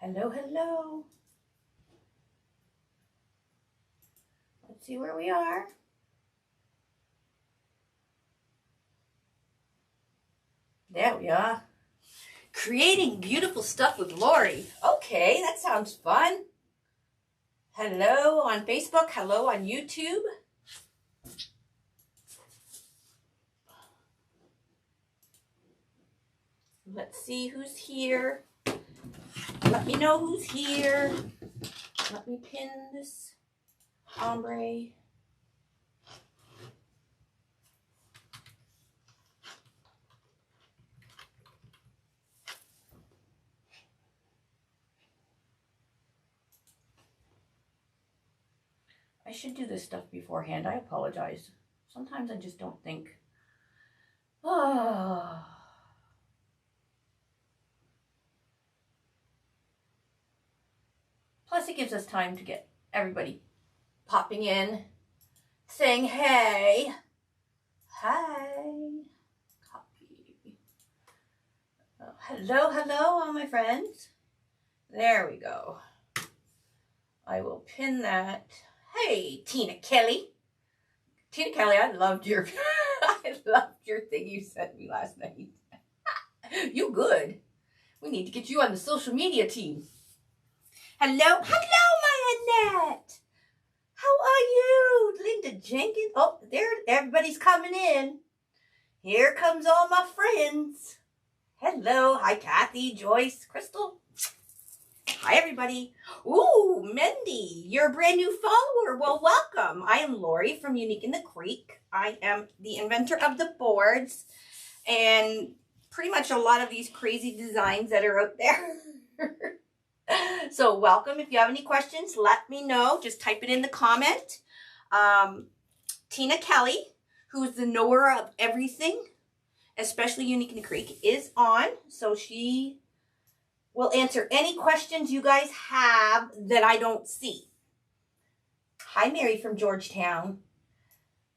Hello, hello. Let's see where we are. There we are. Creating beautiful stuff with Lori. Okay, that sounds fun. Hello on Facebook. Hello on YouTube. Let's see who's here. Let me know who's here. Let me pin this ombre. I should do this stuff beforehand. I apologize. Sometimes I just don't think. Oh. Plus, it gives us time to get everybody popping in, saying, hey. Hi. Copy. Oh, hello, hello, all my friends. There we go. I will pin that. Hey, Tina Kelly. Tina Kelly, I loved your thing you sent me last night. You good. We need to get you on the social media team. Hello, my Annette. How are you? Linda Jenkins. Oh, there, everybody's coming in. Here comes all my friends. Hello. Hi, Kathy, Joyce, Crystal. Hi, everybody. Ooh, Mendy, you're a brand new follower. Well, welcome. I am Lori from Unique in the Creek. I am the inventor of the boards and pretty much a lot of these crazy designs that are out there. So welcome. If you have any questions, let me know. Just type it in the comment. Tina Kelly, who's the knower of everything, especially Unique in the Creek, is on. So she will answer any questions you guys have that I don't see. Hi, Mary from Georgetown.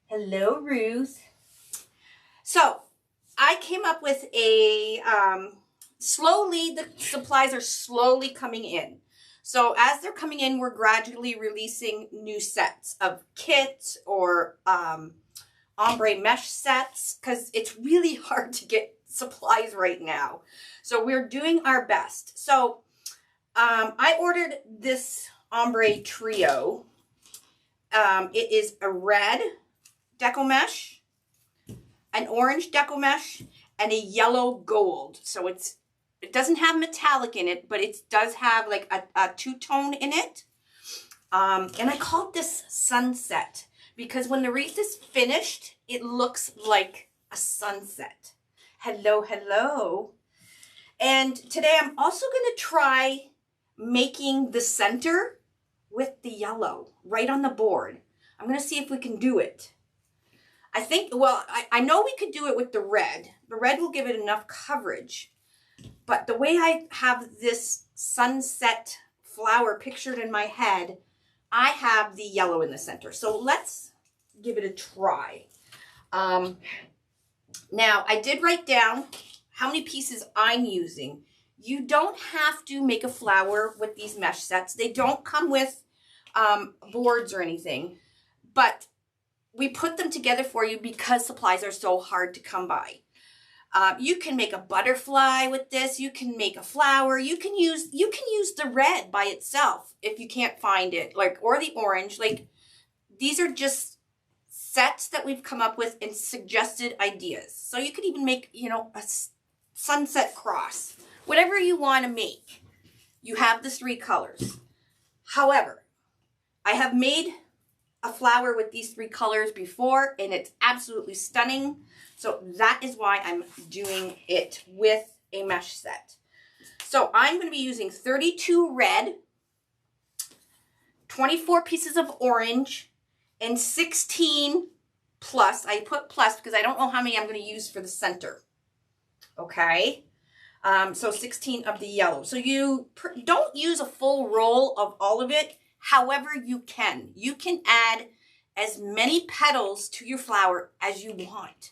Hello, Ruth. So I came up with a, slowly, the supplies are slowly coming in. So as they're coming in, we're gradually releasing new sets of kits or ombre mesh sets because it's really hard to get supplies right now. So we're doing our best. So I ordered this ombre trio. It is a red Deco mesh, an orange Deco mesh, and a yellow gold. So it doesn't have metallic in it, but it does have like a two-tone in it. And I called this sunset because when the wreath is finished, it looks like a sunset. Hello, hello. And today I'm also going to try making the center with the yellow right on the board. I'm going to see if we can do it. I think, well, I know we could do it with the red. The red will give it enough coverage. But the way I have this sunset flower pictured in my head, I have the yellow in the center. So let's give it a try. Now, I did write down how many pieces I'm using. You don't have to make a flower with these mesh sets. They don't come with boards or anything, but we put them together for you because supplies are so hard to come by. You can make a butterfly with this. You can make a flower. You can use the red by itself if you can't find it, like, or the orange. Like, these are just sets that we've come up with and suggested ideas. So you could even make, you know, a sunset cross, whatever you want to make. You have the 3 colors. However, I have made a flower with these 3 colors before, and it's absolutely stunning. So that is why I'm doing it with a mesh set. So I'm going to be using 32 red, 24 pieces of orange, and 16 plus. I put plus because I don't know how many I'm going to use for the center. Okay. So 16 of the yellow. So you don't use a full roll of all of it. However, you can. You can add as many petals to your flower as you want.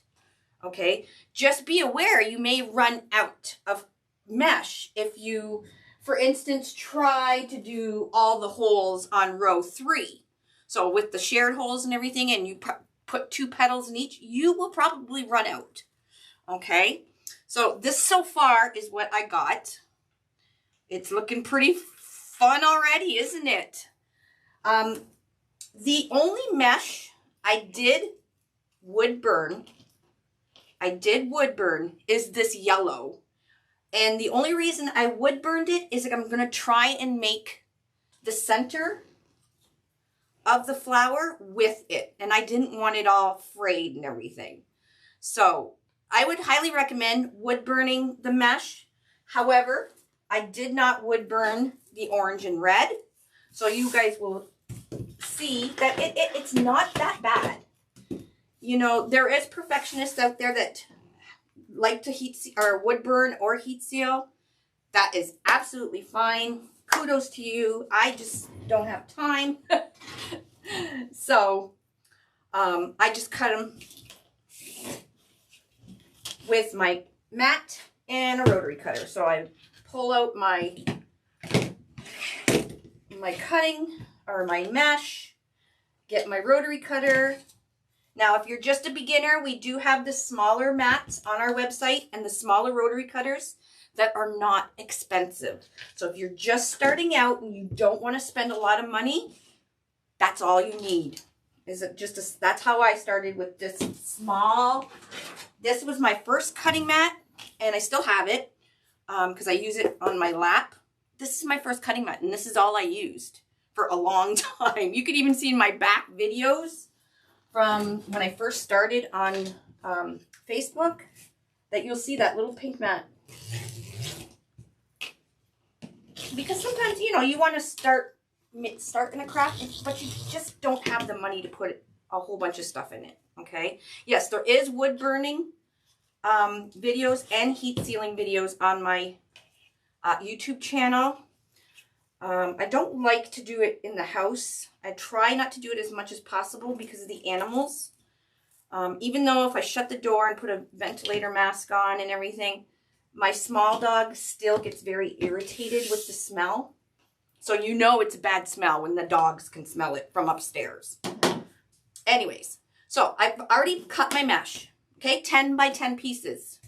Okay. Just be aware you may run out of mesh if you for instance, try to do all the holes on row 3. So with the shared holes and everything, and you put 2 petals in each, you will probably run out. Okay, so this so far is what I got. It's looking pretty fun already, isn't it? The only mesh I did wood burn is this yellow. And the only reason I wood burned it is that I'm going to try and make the center of the flower with it. And I didn't want it all frayed and everything. So I would highly recommend wood burning the mesh. However, I did not wood burn the orange and red. So you guys will see that it's not that bad. You know, there is perfectionists out there that like to heat or wood burn or heat seal. That is absolutely fine. Kudos to you. I just don't have time. So I just cut them with my mat and a rotary cutter. So I pull out my cutting or my mesh, get my rotary cutter. Now, if you're just a beginner, we do have the smaller mats on our website and the smaller rotary cutters that are not expensive. So if you're just starting out and you don't want to spend a lot of money, that's all you need. That's how I started with this small. This was my first cutting mat, and I still have it because I use it on my lap. This is my first cutting mat, and this is all I used for a long time. You could even see in my back videos from when I first started on Facebook that you'll see that little pink mat. Because sometimes, you know, you want to start in a craft, but you just don't have the money to put a whole bunch of stuff in it, okay? Yes, there is wood burning videos and heat sealing videos on my YouTube channel. I don't like to do it in the house. I try not to do it as much as possible because of the animals. Even though if I shut the door and put a ventilator mask on and everything, my small dog still gets very irritated with the smell. So you know it's a bad smell when the dogs can smell it from upstairs. Anyways, so I've already cut my mesh. Okay, 10 by 10 pieces.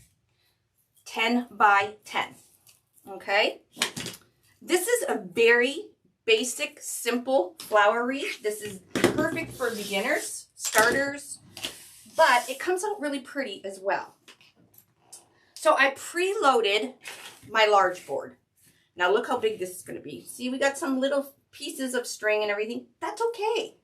10 by 10. Okay. This is a very basic, simple flower wreath. This is perfect for beginners, starters, but it comes out really pretty as well. So I preloaded my large board. Now look how big this is going to be. See, we got some little pieces of string and everything. That's okay.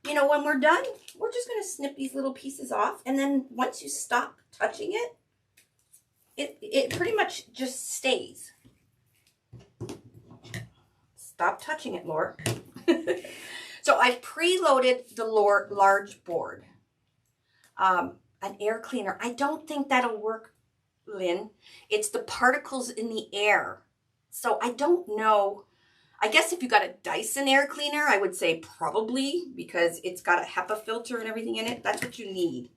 You know, when we're done, we're just going to snip these little pieces off. And then once you stop touching it, it pretty much just stays. Stop touching it, Laura. So I've preloaded the large board. An air cleaner. I don't think that'll work, Lynn. It's the particles in the air. So I don't know. I guess if you got a Dyson air cleaner, I would say probably, because it's got a HEPA filter and everything in it. That's what you need.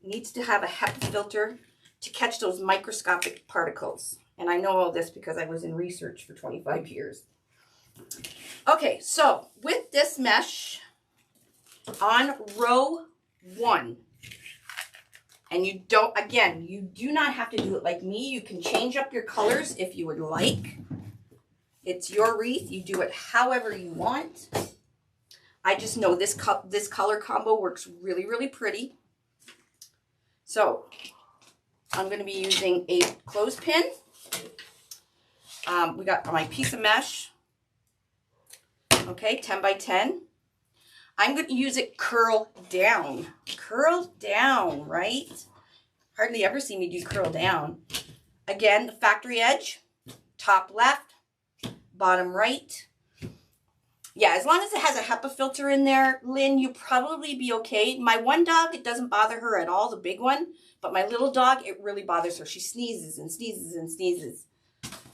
It needs to have a HEPA filter to catch those microscopic particles. And I know all this because I was in research for 25 years. Okay, so with this mesh on row 1, and you do not have to do it like me. You can change up your colors if you would like. It's your wreath. You do it however you want. I just know this color combo works really, really pretty. So I'm going to be using a clothespin. We got my piece of mesh. Okay, 10 by 10. I'm going to use it curl down. Curl down, right? Hardly ever see me do curl down. Again, the factory edge, top left, bottom right. Yeah, as long as it has a HEPA filter in there, Lynn, you'll probably be okay. My one dog, it doesn't bother her at all, the big one. But my little dog, it really bothers her. She sneezes and sneezes and sneezes.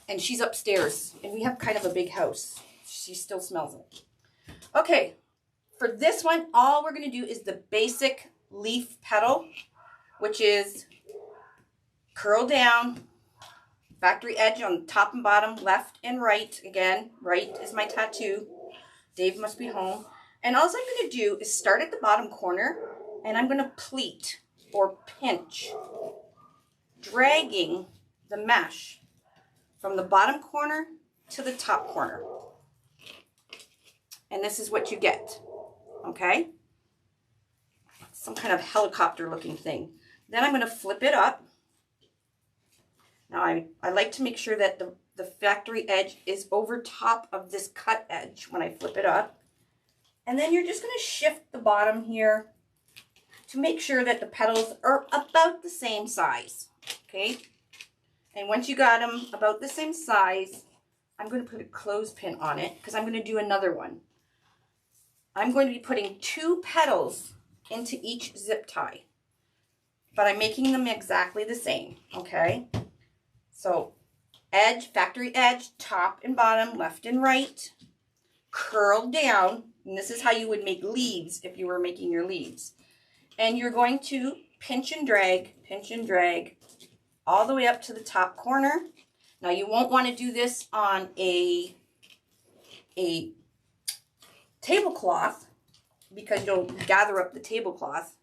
And she's upstairs. And we have kind of a big house. She still smells it. Okay, for this one, all we're going to do is the basic leaf petal, which is curl down, factory edge on top and bottom, left and right. Again, right is my tattoo. Dave must be home. And all I'm going to do is start at the bottom corner, and I'm going to pleat or pinch, dragging the mesh from the bottom corner to the top corner. And this is what you get, okay? Some kind of helicopter looking thing. Then I'm going to flip it up. Now I like to make sure that the factory edge is over top of this cut edge when I flip it up. And then you're just going to shift the bottom here to make sure that the petals are about the same size, okay? And once you got them about the same size, I'm going to put a clothespin on it because I'm going to do another one. I'm going to be putting 2 petals into each zip tie, but I'm making them exactly the same, okay? So edge, factory edge, top and bottom, left and right, curl down, and this is how you would make leaves if you were making your leaves. And you're going to pinch and drag all the way up to the top corner. Now you won't want to do this on a tablecloth because you'll gather up the tablecloth.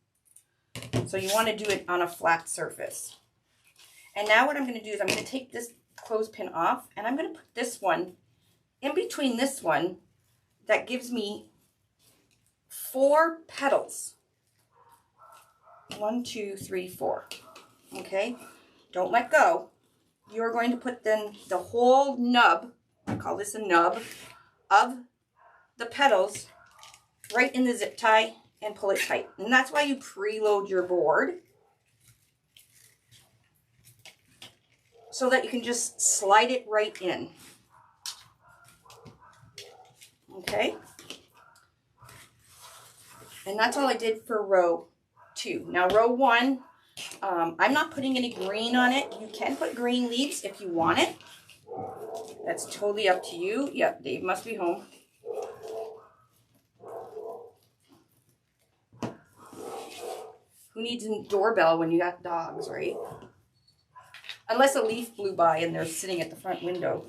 So you want to do it on a flat surface. And now what I'm going to do is I'm going to take this clothespin off, and I'm going to put this one in between this one. That gives me 4 petals. 1, 2, 3, 4. Okay? Don't let go. You're going to put then the whole nub, I call this a nub, of the petals right in the zip tie and pull it tight. And that's why you preload your board, so that you can just slide it right in. Okay? And that's all I did for row 2. Now row 1, I'm not putting any green on it. You can put green leaves if you want it. That's totally up to you. Yep, Dave must be home. Who needs a doorbell when you got dogs, right? Unless a leaf blew by and they're sitting at the front window,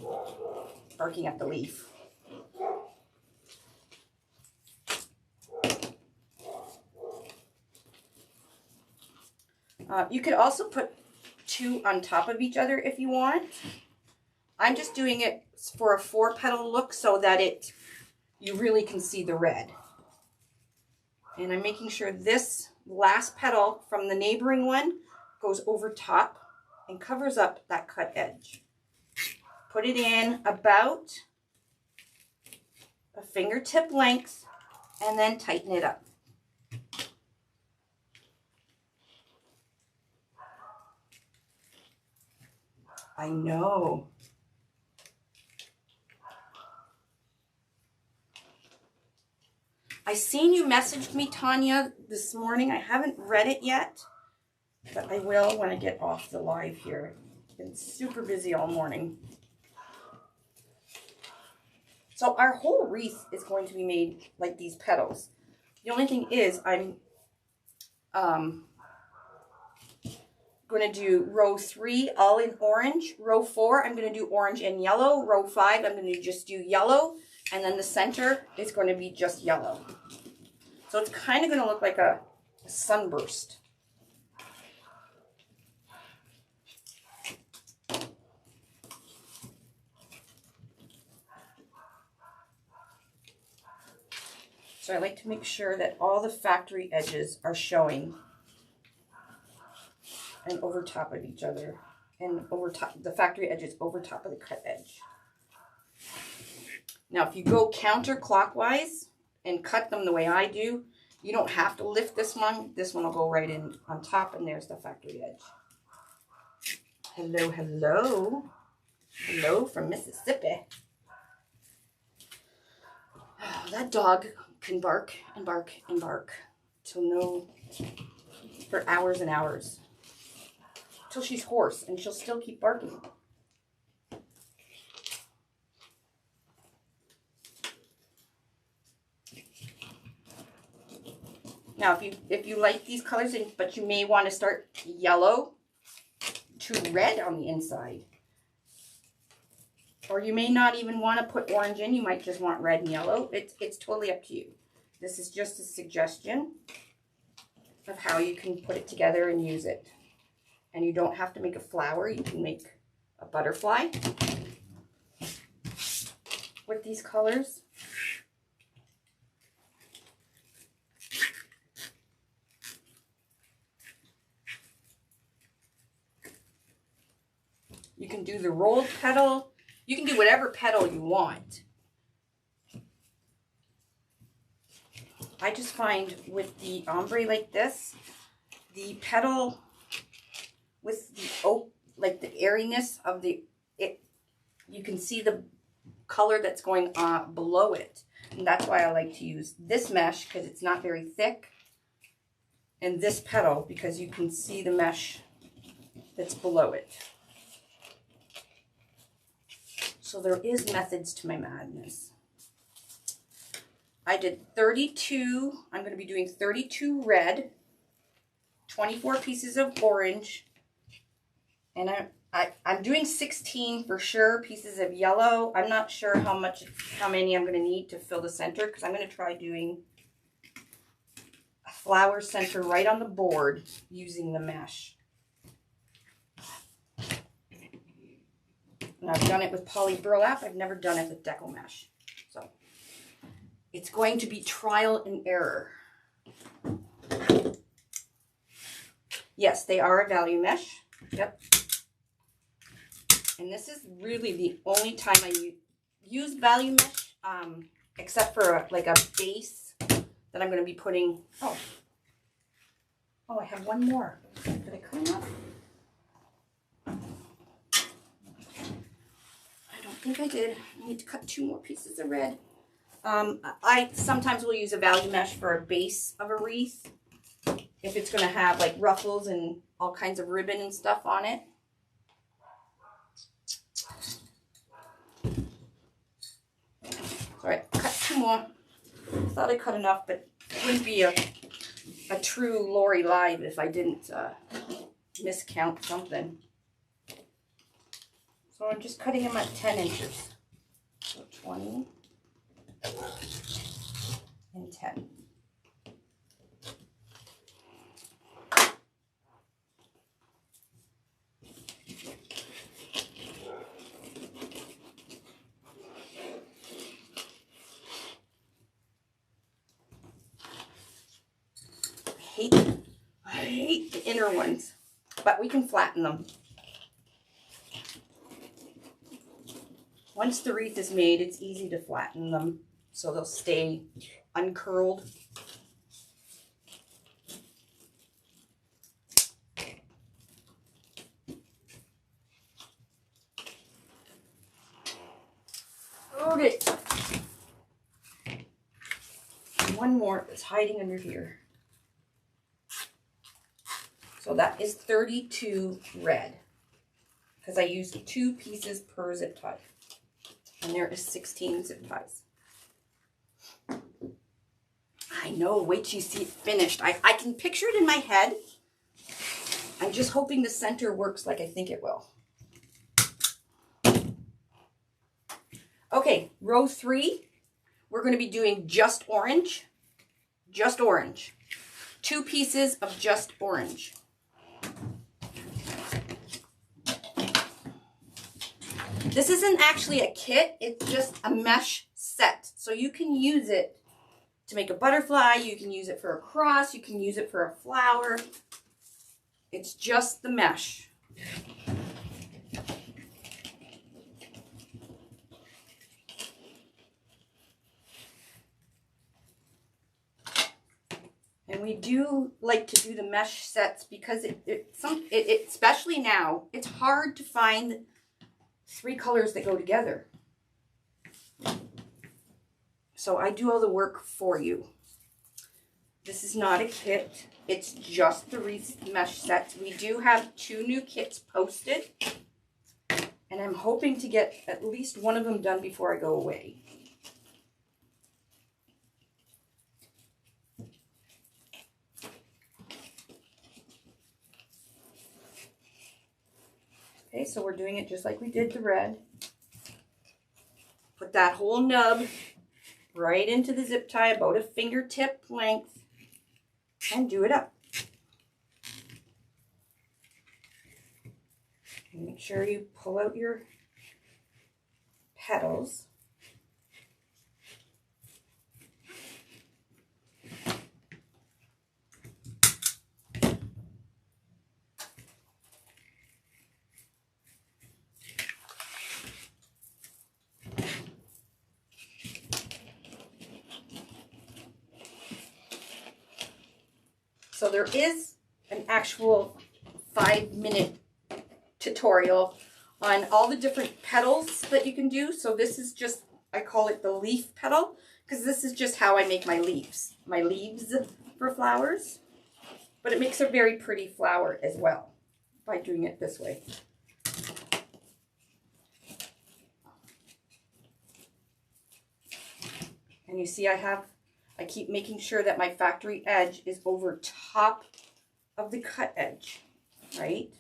barking at the leaf. You could also put 2 on top of each other if you want. I'm just doing it for a 4-petal look so that you really can see the red. And I'm making sure this last petal from the neighboring one goes over top and covers up that cut edge. Put it in about a fingertip length and then tighten it up. I know. I seen you messaged me, Tanya, this morning. I haven't read it yet, but I will when I get off the live here. Been super busy all morning. So our whole wreath is going to be made like these petals. The only thing is I'm going to do row 3 all in orange. Row 4 I'm going to do orange and yellow. Row 5 I'm going to just do yellow. And then the center is going to be just yellow. So it's kind of going to look like a sunburst. So I like to make sure that all the factory edges are showing and over top of each other, and over top, the factory edges over top of the cut edge. Now, if you go counterclockwise and cut them the way I do, you don't have to lift this one. This one will go right in on top, and there's the factory edge. Hello, hello. Hello from Mississippi. Oh, that dog can bark and bark and bark for hours and hours. Till she's hoarse, and she'll still keep barking. Now, if you like these colors, but you may want to start yellow to red on the inside, Or you may not even want to put orange in. You might just want red and yellow. It's totally up to you. This is just a suggestion of how you can put it together and use it. And you don't have to make a flower. You can make a butterfly with these colors. You can do the rolled petal. You can do whatever petal you want. I just find with the ombre like this, the petal with the like the airiness of you can see the color that's going below it. And that's why I like to use this mesh, because it's not very thick, and this petal because you can see the mesh that's below it. So there is methods to my madness. I did 32, I'm going to be doing 32 red, 24 pieces of orange, and I'm doing 16 for sure pieces of yellow. I'm not sure how many I'm going to need to fill the center, because I'm going to try doing a flower center right on the board using the mesh. And I've done it with poly burlap. I've never done it with Deco mesh. So it's going to be trial and error. Yes, they are a value mesh. Yep. And this is really the only time I use value mesh, except for like a base that I'm going to be putting. Oh, I have one more. Did I cut them up? I think I did. I need to cut 2 more pieces of red. I sometimes will use a value mesh for a base of a wreath, if it's going to have like ruffles and all kinds of ribbon and stuff on it. All right, cut 2 more. I thought I cut enough, but it wouldn't be a true Lori Live if I didn't miscount something. So I'm just cutting them at 10 inches. So 20 and 10. I hate the inner ones, but we can flatten them. Once the wreath is made, it's easy to flatten them so they'll stay uncurled. Okay. One more that's hiding under here. So that is 32 red, because I used 2 pieces per zip tie. And there is 16 zip ties. I know, wait till you see it finished. I can picture it in my head. I'm just hoping the center works like I think it will. Okay, row 3, we're going to be doing just orange. Just orange. 2 pieces of just orange. This isn't actually a kit, it's just a mesh set. So you can use it to make a butterfly, you can use it for a cross, you can use it for a flower. It's just the mesh. And we do like to do the mesh sets because especially now, it's hard to find 3 colors that go together. So I do all the work for you. This is not a kit. It's just the wreath mesh set. We do have 2 new kits posted. And I'm hoping to get at least one of them done before I go away. Okay, so we're doing it just like we did the red. Put that whole nub right into the zip tie, about a fingertip length, and do it up. And make sure you pull out your petals. So there is an actual 5-minute tutorial on all the different petals that you can do. So this is just, I call it the leaf petal, because this is just how I make my leaves for flowers. But it makes a very pretty flower as well by doing it this way. And you see I keep making sure that my factory edge is over top of the cut edge, right?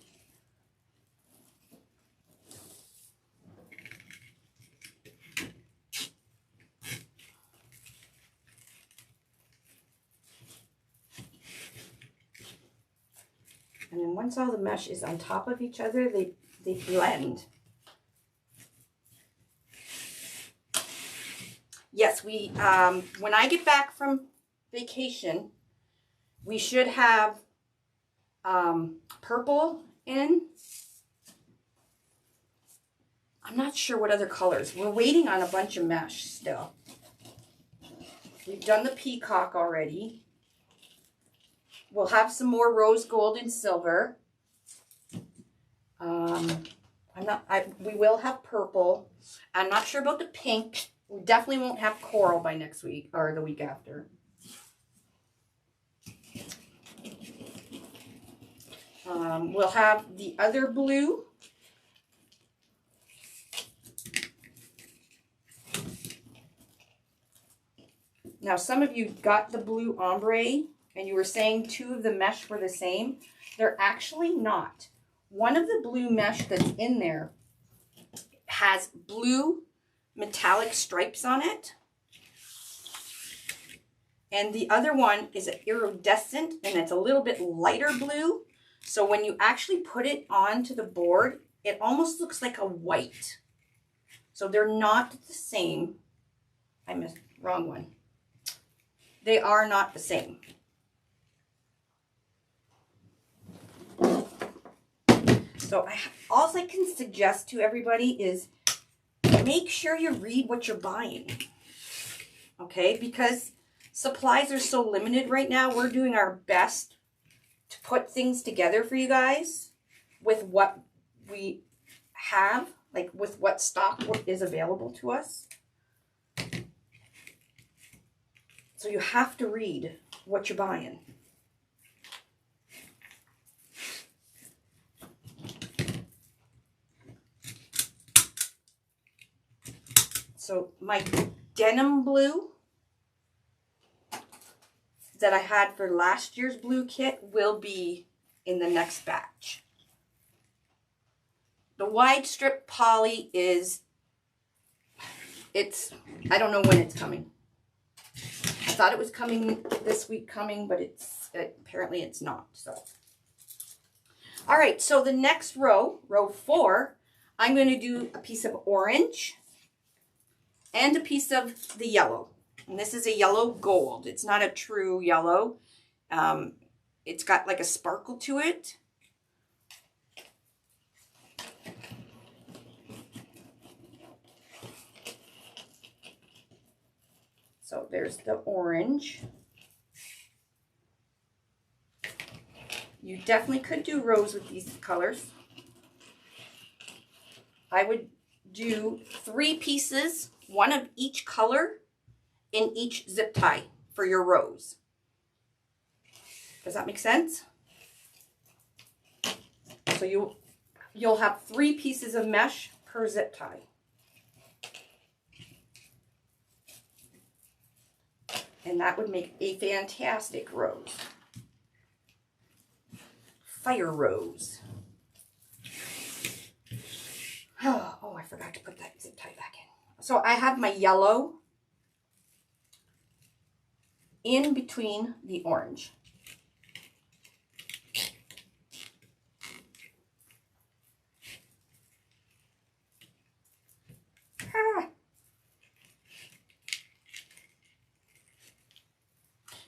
And then once all the mesh is on top of each other, they blend. Yes, we, when I get back from vacation, we should have purple in. I'm not sure what other colors. We're waiting on a bunch of mesh still. We've done the peacock already. We'll have some more rose gold and silver. We will have purple. I'm not sure about the pink. We definitely won't have coral by next week or the week after. We'll have the other blue. Now, some of you got the blue ombre and you were saying 2 of the mesh were the same. They're actually not. One of the blue mesh that's in there has blue metallic stripes on it. And the other one is an iridescent, and it's a little bit lighter blue. So when you actually put it onto the board, it almost looks like a white. So they're not the same. I missed the wrong one. They are not the same. So all I can suggest to everybody is make sure you read what you're buying. Okay, because supplies are so limited right now. We're doing our best to put things together for you guys with what we have, like with what stock is available to us. So you have to read what you're buying. So my denim blue that I had for last year's blue kit will be in the next batch. The wide strip poly is, I don't know when it's coming. I thought it was coming this week but apparently it's not. So, all right, so the next row, row 4, I'm going to do a piece of orange and a piece of the yellow. And this is a yellow gold. It's not a true yellow. It's got like a sparkle to it. So there's the orange. You definitely could do rose with these colors. I would do 3 pieces, 1 of each color in each zip tie for your rose. Does that make sense? So you'll have 3 pieces of mesh per zip tie. And that would make a fantastic rose. Fire rose. Oh, I forgot to put that zip tie back in. So I have my yellow in between the orange.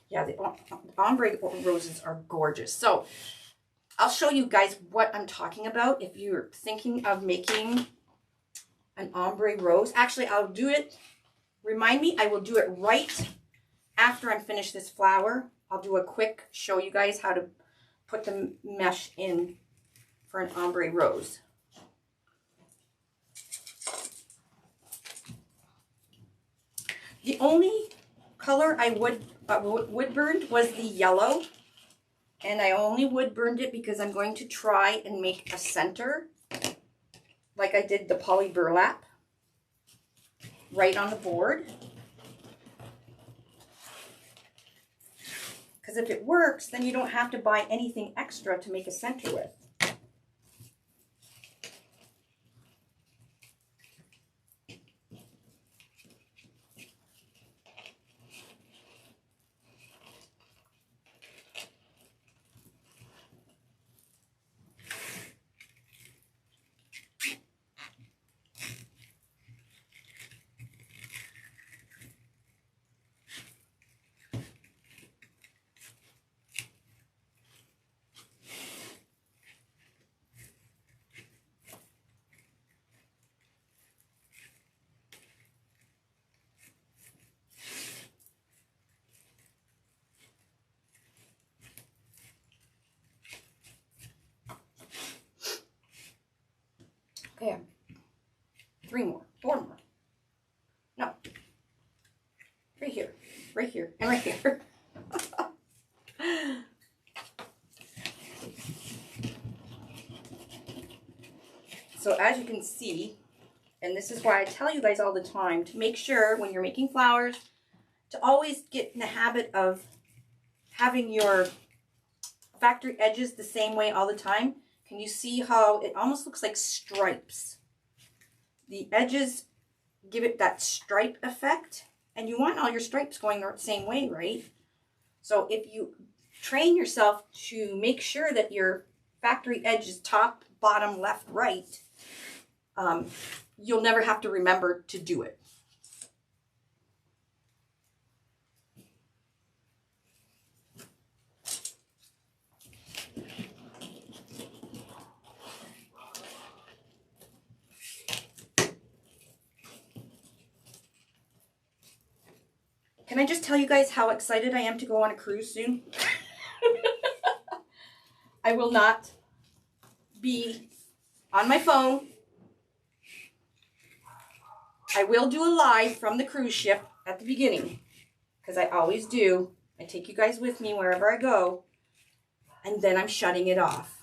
Yeah, the ombre roses are gorgeous. So I'll show you guys what I'm talking about if you're thinking of making an ombre rose. Actually, I'll do it. Remind me, I will do it right after I'm finished this flower. I'll do a quick show you guys how to put the mesh in for an ombre rose. The only color I wood burned was the yellow, and I only wood burned it because I'm going to try and make a center like I did the poly burlap right on the board. Because if it works, then you don't have to buy anything extra to make a center with. Okay, 3 more, 4 more. No, right here, and right here. So as you can see, and this is why I tell you guys all the time, to make sure when you're making flowers, to always get in the habit of having your factory edges the same way all the time. Can you see how it almost looks like stripes? The edges give it that stripe effect, and you want all your stripes going the same way, right? So if you train yourself to make sure that your factory edge is top, bottom, left, right, you'll never have to remember to do it. Can I just tell you guys how excited I am to go on a cruise soon? I will not be on my phone. I will do a live from the cruise ship at the beginning, because I always do. I take you guys with me wherever I go, and then I'm shutting it off.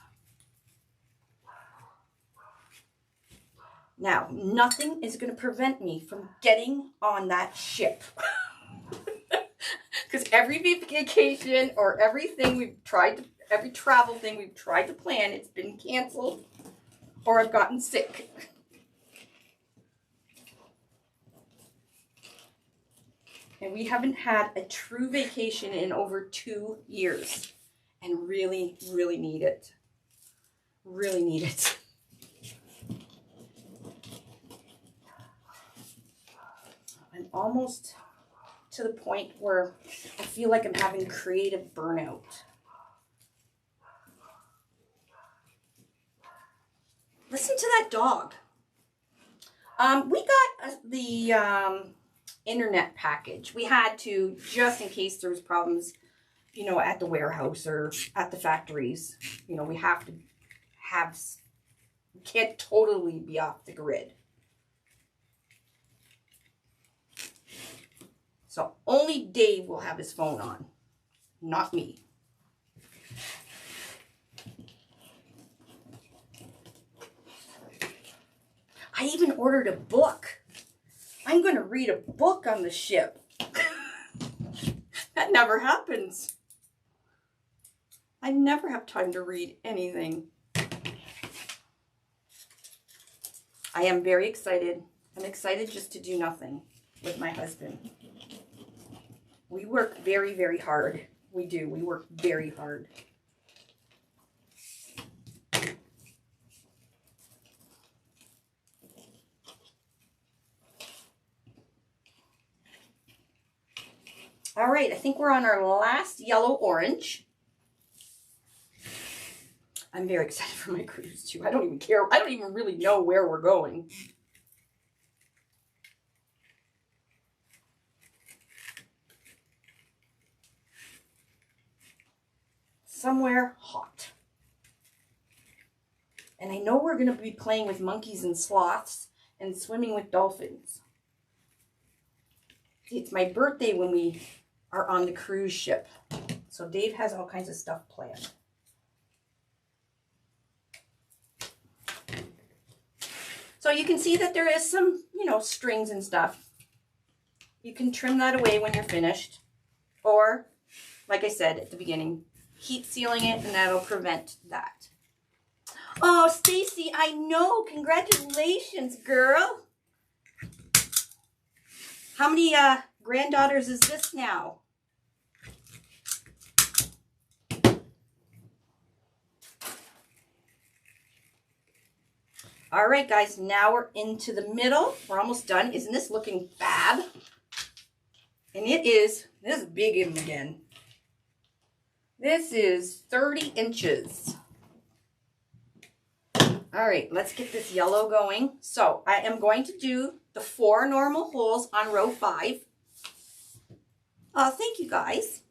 Now, nothing is going to prevent me from getting on that ship. Because every vacation or everything we've tried to, every travel thing we've tried to plan, it's been canceled or I've gotten sick. And we haven't had a true vacation in over 2 years, and really, really need it. Really need it. I'm almost to the point where I feel like I'm having creative burnout. Listen to that dog. We got the internet package. We had to, just in case there was problems, you know, at the warehouse or at the factories. You know, we have to have, we can't totally be off the grid. So only Dave will have his phone on, not me. I even ordered a book. I'm going to read a book on the ship. That never happens. I never have time to read anything. I am very excited. I'm excited just to do nothing with my husband. We work very, very hard. We do. We work very hard. All right, I think we're on our last yellow orange. I'm very excited for my cruise too. I don't even care. I don't even really know where we're going. Somewhere hot. And I know we're going to be playing with monkeys and sloths and swimming with dolphins. It's my birthday when we are on the cruise ship. So Dave has all kinds of stuff planned. So you can see that there is some, you know, strings and stuff. You can trim that away when you're finished. Or, like I said at the beginning, heat sealing it and that'll prevent that. Oh, Stacy, I know. Congratulations, girl. How many granddaughters is this now? All right, guys, now we're into the middle. We're almost done. Isn't this looking fab? And it is, this is big in again. This is 30 inches. All right, let's get this yellow going. So I am going to do the 4 normal holes on row 5. Oh, thank you, guys.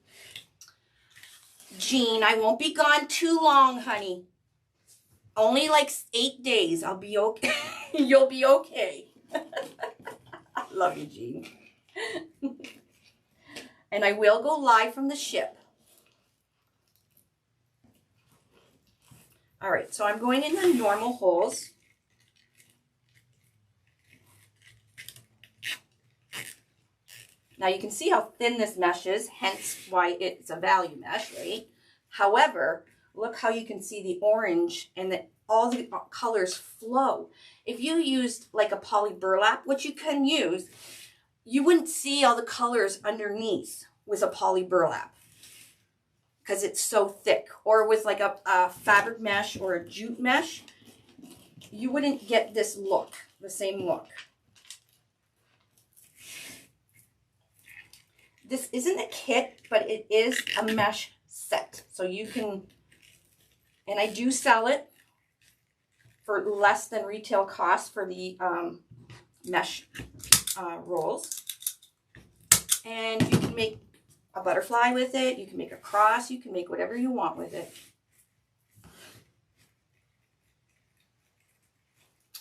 Jean, I won't be gone too long, honey. Only like 8 days. I'll be okay. You'll be okay. I love you, Jean. And I will go live from the ship. All right, so I'm going in the normal holes. Now you can see how thin this mesh is, hence why it's a value mesh, right? However, look how you can see the orange and that all the colors flow. If you used like a poly burlap, which you can use, you wouldn't see all the colors underneath with a poly burlap because it's so thick. Or with like a fabric mesh or a jute mesh, you wouldn't get this look, the same look. This isn't a kit, but it is a mesh set. So you can, and I do sell it for less than retail cost for the mesh rolls. And you can make a butterfly with it. You can make a cross. You can make whatever you want with it.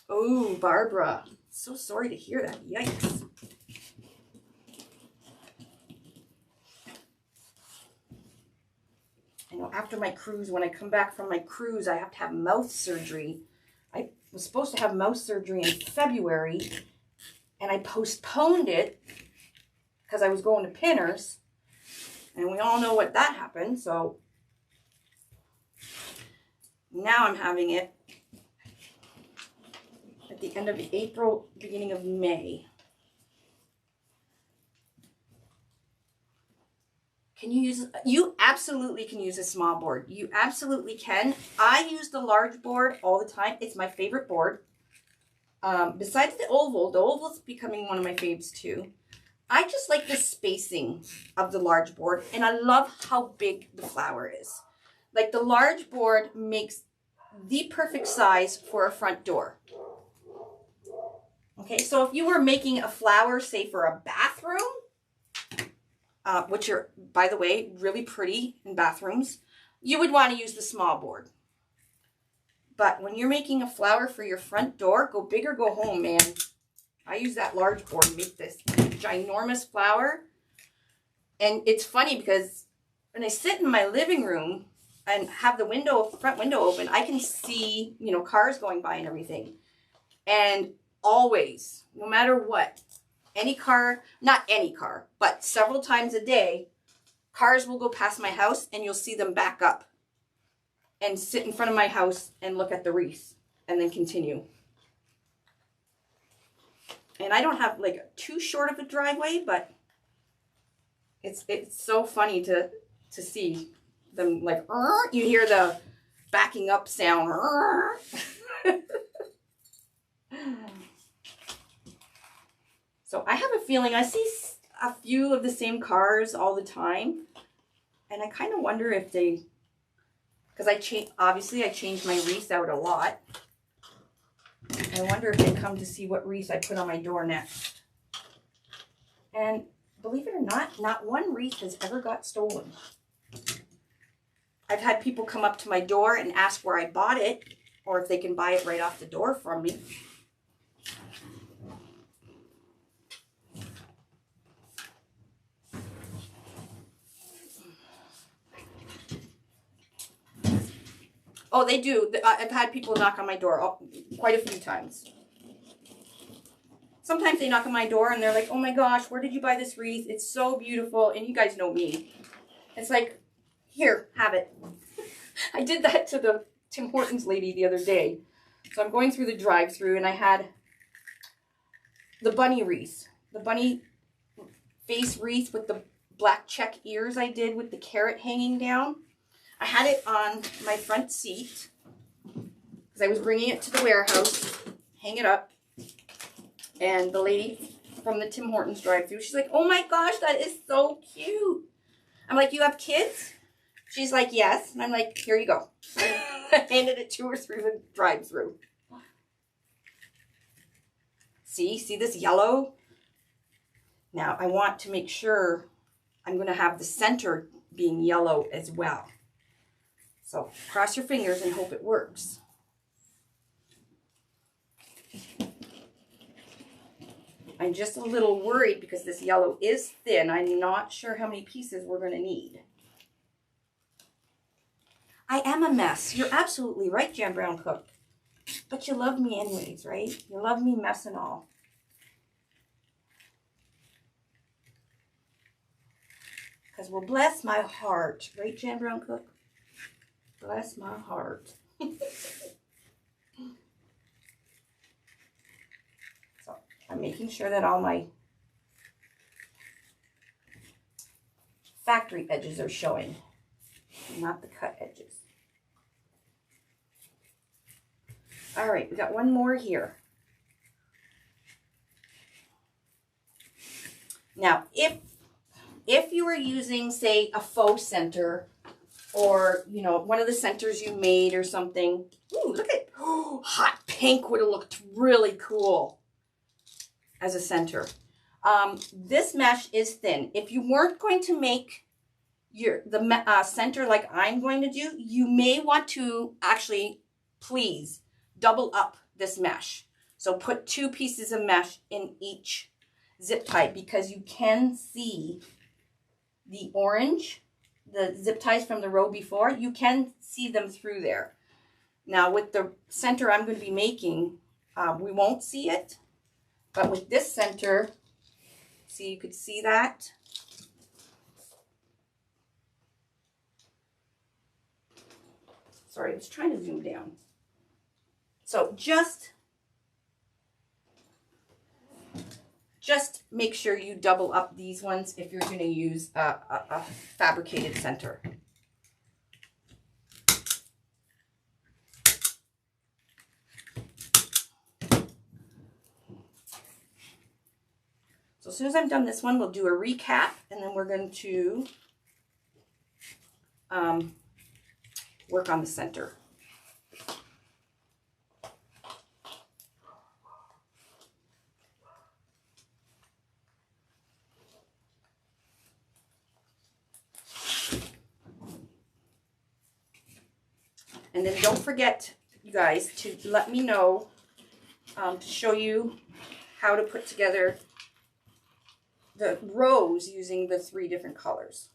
Oh, Barbara. So sorry to hear that. Yikes. I know after my cruise, when I come back from my cruise, I have to have mouth surgery. I was supposed to have mouth surgery in February, and I postponed it because I was going to Pinners, and we all know what that happened, so now I'm having it at the end of April, beginning of May. Can you use, you absolutely can use a small board. You absolutely can. I use the large board all the time. It's my favorite board. Besides the oval's becoming one of my faves too. I just like the spacing of the large board, and I love how big the flower is. Like the large board makes the perfect size for a front door. Okay, so if you were making a flower, say for a bathroom, which are, by the way, really pretty in bathrooms, you would want to use the small board. But when you're making a flower for your front door, go big or go home, man. I use that large board to make this ginormous flower. And it's funny because when I sit in my living room and have the window, front window open, I can see, you know, cars going by and everything. And always, no matter what, any car, not any car, but several times a day, cars will go past my house and you'll see them back up and sit in front of my house and look at the wreath and then continue. And I don't have like too short of a driveway, but it's so funny to see them like, you hear the backing up sound. So I have a feeling I see a few of the same cars all the time. And I kind of wonder if they, because obviously I change my wreaths out a lot. I wonder if they come to see what wreath I put on my door next. And believe it or not one wreath has ever got stolen. I've had people come up to my door and ask where I bought it, or if they can buy it right off the door from me. Oh, they do. I've had people knock on my door quite a few times. Sometimes they knock on my door and they're like, oh my gosh, where did you buy this wreath? It's so beautiful. And you guys know me. It's like, here, have it. I did that to the Tim Hortons lady the other day. So I'm going through the drive-thru and I had the bunny wreath. The bunny face wreath with the black check ears I did with the carrot hanging down. I had it on my front seat because I was bringing it to the warehouse, hang it up. And the lady from the Tim Hortons drive-thru, she's like, oh my gosh, that is so cute. I'm like, you have kids? She's like, yes. And I'm like, here you go. I handed it to her through the drive-thru. See this yellow? Now I want to make sure I'm going to have the center being yellow as well. So cross your fingers and hope it works. I'm just a little worried because this yellow is thin. I'm not sure how many pieces we're going to need. I am a mess. You're absolutely right, Jan Brown Cook. But you love me anyways, right? You love me mess and all. Because well, bless my heart. Right, Jan Brown Cook? Bless my heart. So I'm making sure that all my factory edges are showing, not the cut edges. All right, we got one more here. Now, if you were using, say, a faux center, or, you know, one of the centers you made or something. Ooh, look at, oh, hot pink would have looked really cool as a center. This mesh is thin. If you weren't going to make the center like I'm going to do, you may want to actually, please, double up this mesh. So put 2 pieces of mesh in each zip tie because you can see the orange, the zip ties from the row before, you can see them through there. Now with the center I'm going to be making, we won't see it, but with this center, see, you could see that. Sorry, I was trying to zoom down. So just make sure you double up these ones if you're going to use a fabricated center. So as soon as I'm done this one, we'll do a recap, and then we're going to work on the center. And then don't forget, you guys, to let me know, to show you how to put together the rows using the 3 different colors.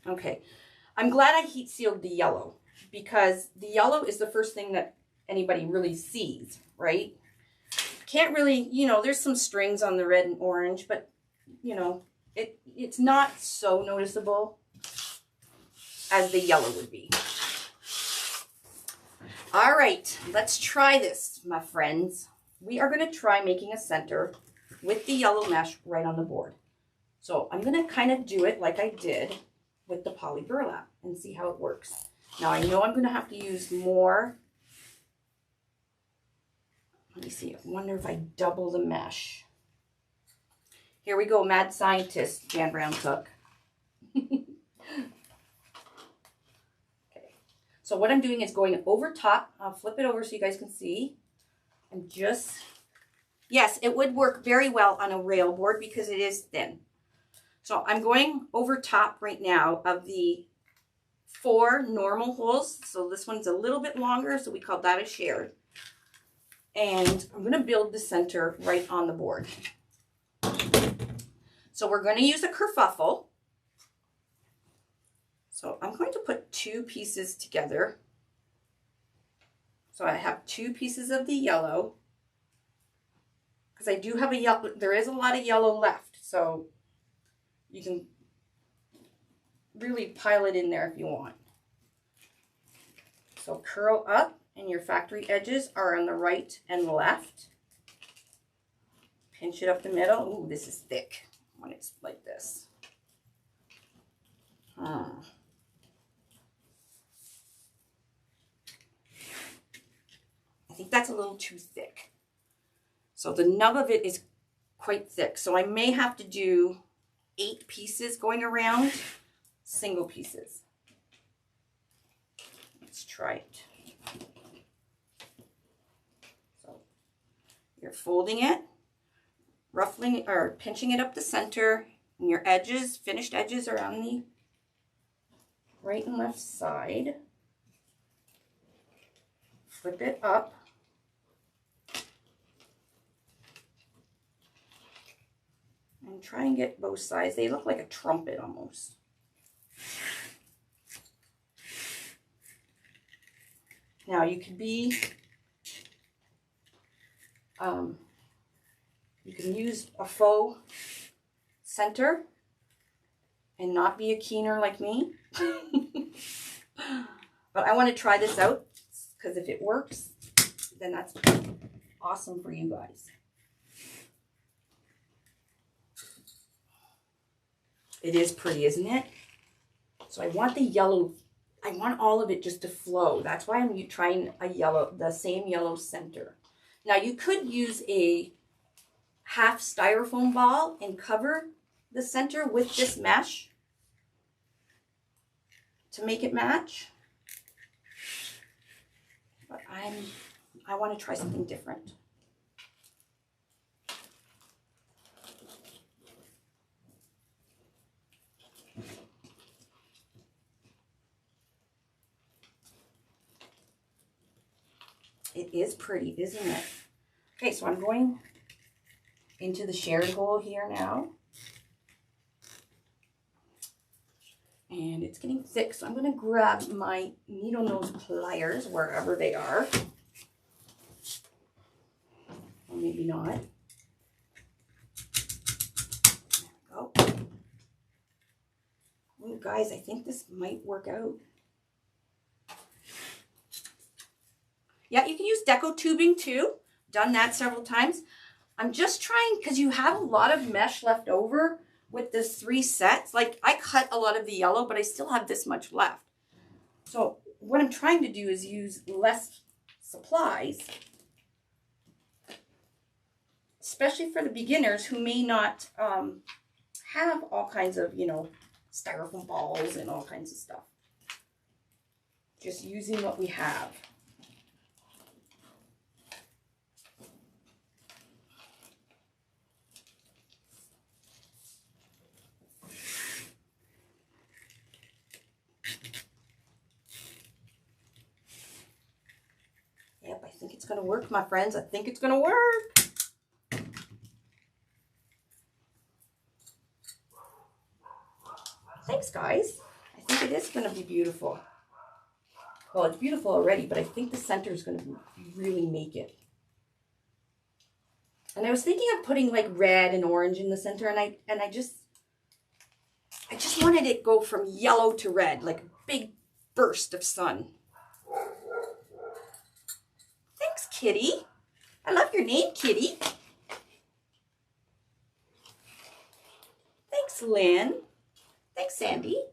Okay, I'm glad I heat sealed the yellow because the yellow is the first thing that anybody really sees, right? Can't really, you know, there's some strings on the red and orange, but you know, it's not so noticeable as the yellow would be. All right, let's try this, my friends. We are going to try making a center with the yellow mesh right on the board. So I'm going to kind of do it like I did with the poly burlap and see how it works. Now I know I'm going to have to use more. Let me see. I wonder if I double the mesh. Here we go, mad scientist, Jan Brown Cook. Okay. So what I'm doing is going over top. I'll flip it over so you guys can see. And just, yes, it would work very well on a rail board because it is thin. So I'm going over top right now of the 4 normal holes. So this one's a little bit longer, so we call that a shared. And I'm going to build the center right on the board. So we're going to use a kerfuffle. So I'm going to put 2 pieces together. So I have 2 pieces of the yellow. Because I do have a yellow, there is a lot of yellow left. So you can really pile it in there if you want. So curl up and your factory edges are on the right and left. Pinch it up the middle. Ooh, this is thick when it's like this. I think that's a little too thick. So the nub of it is quite thick. So I may have to do 8 pieces going around, single pieces. Let's try it. So you're folding it, ruffling or pinching it up the center, and your edges, finished edges are on the right and left side. Flip it up. And try and get both sides. They look like a trumpet almost. Now you could be, you can use a faux center and not be a keener like me. But I want to try this out because if it works, then that's awesome for you guys. It is pretty, isn't it? So I want the yellow, I want all of it just to flow. That's why I'm trying a yellow, the same yellow center. Now you could use a half styrofoam ball and cover the center with this mesh to make it match. But I want to try something different. It is pretty, isn't it? Okay, so I'm going into the shared hole here now. And it's getting thick, so I'm going to grab my needle nose pliers wherever they are. Or maybe not. There we go. Oh, guys, I think this might work out. Yeah, you can use Deco tubing too. Done that several times. I'm just trying, because you have a lot of mesh left over with this 3 sets. Like, I cut a lot of the yellow, but I still have this much left. So what I'm trying to do is use less supplies, especially for the beginners who may not have all kinds of, you know, styrofoam balls and all kinds of stuff. Just using what we have. Yep, I think it's going to work, my friends. I think it's going to work. Thanks, guys. I think it is going to be beautiful. Well, it's beautiful already, but I think the center is going to really make it. And I was thinking of putting like red and orange in the center, and I just wanted it go from yellow to red, like a big burst of sun. Thanks, Kitty. I love your name, Kitty. Thanks, Lynn. Thanks, Sandy.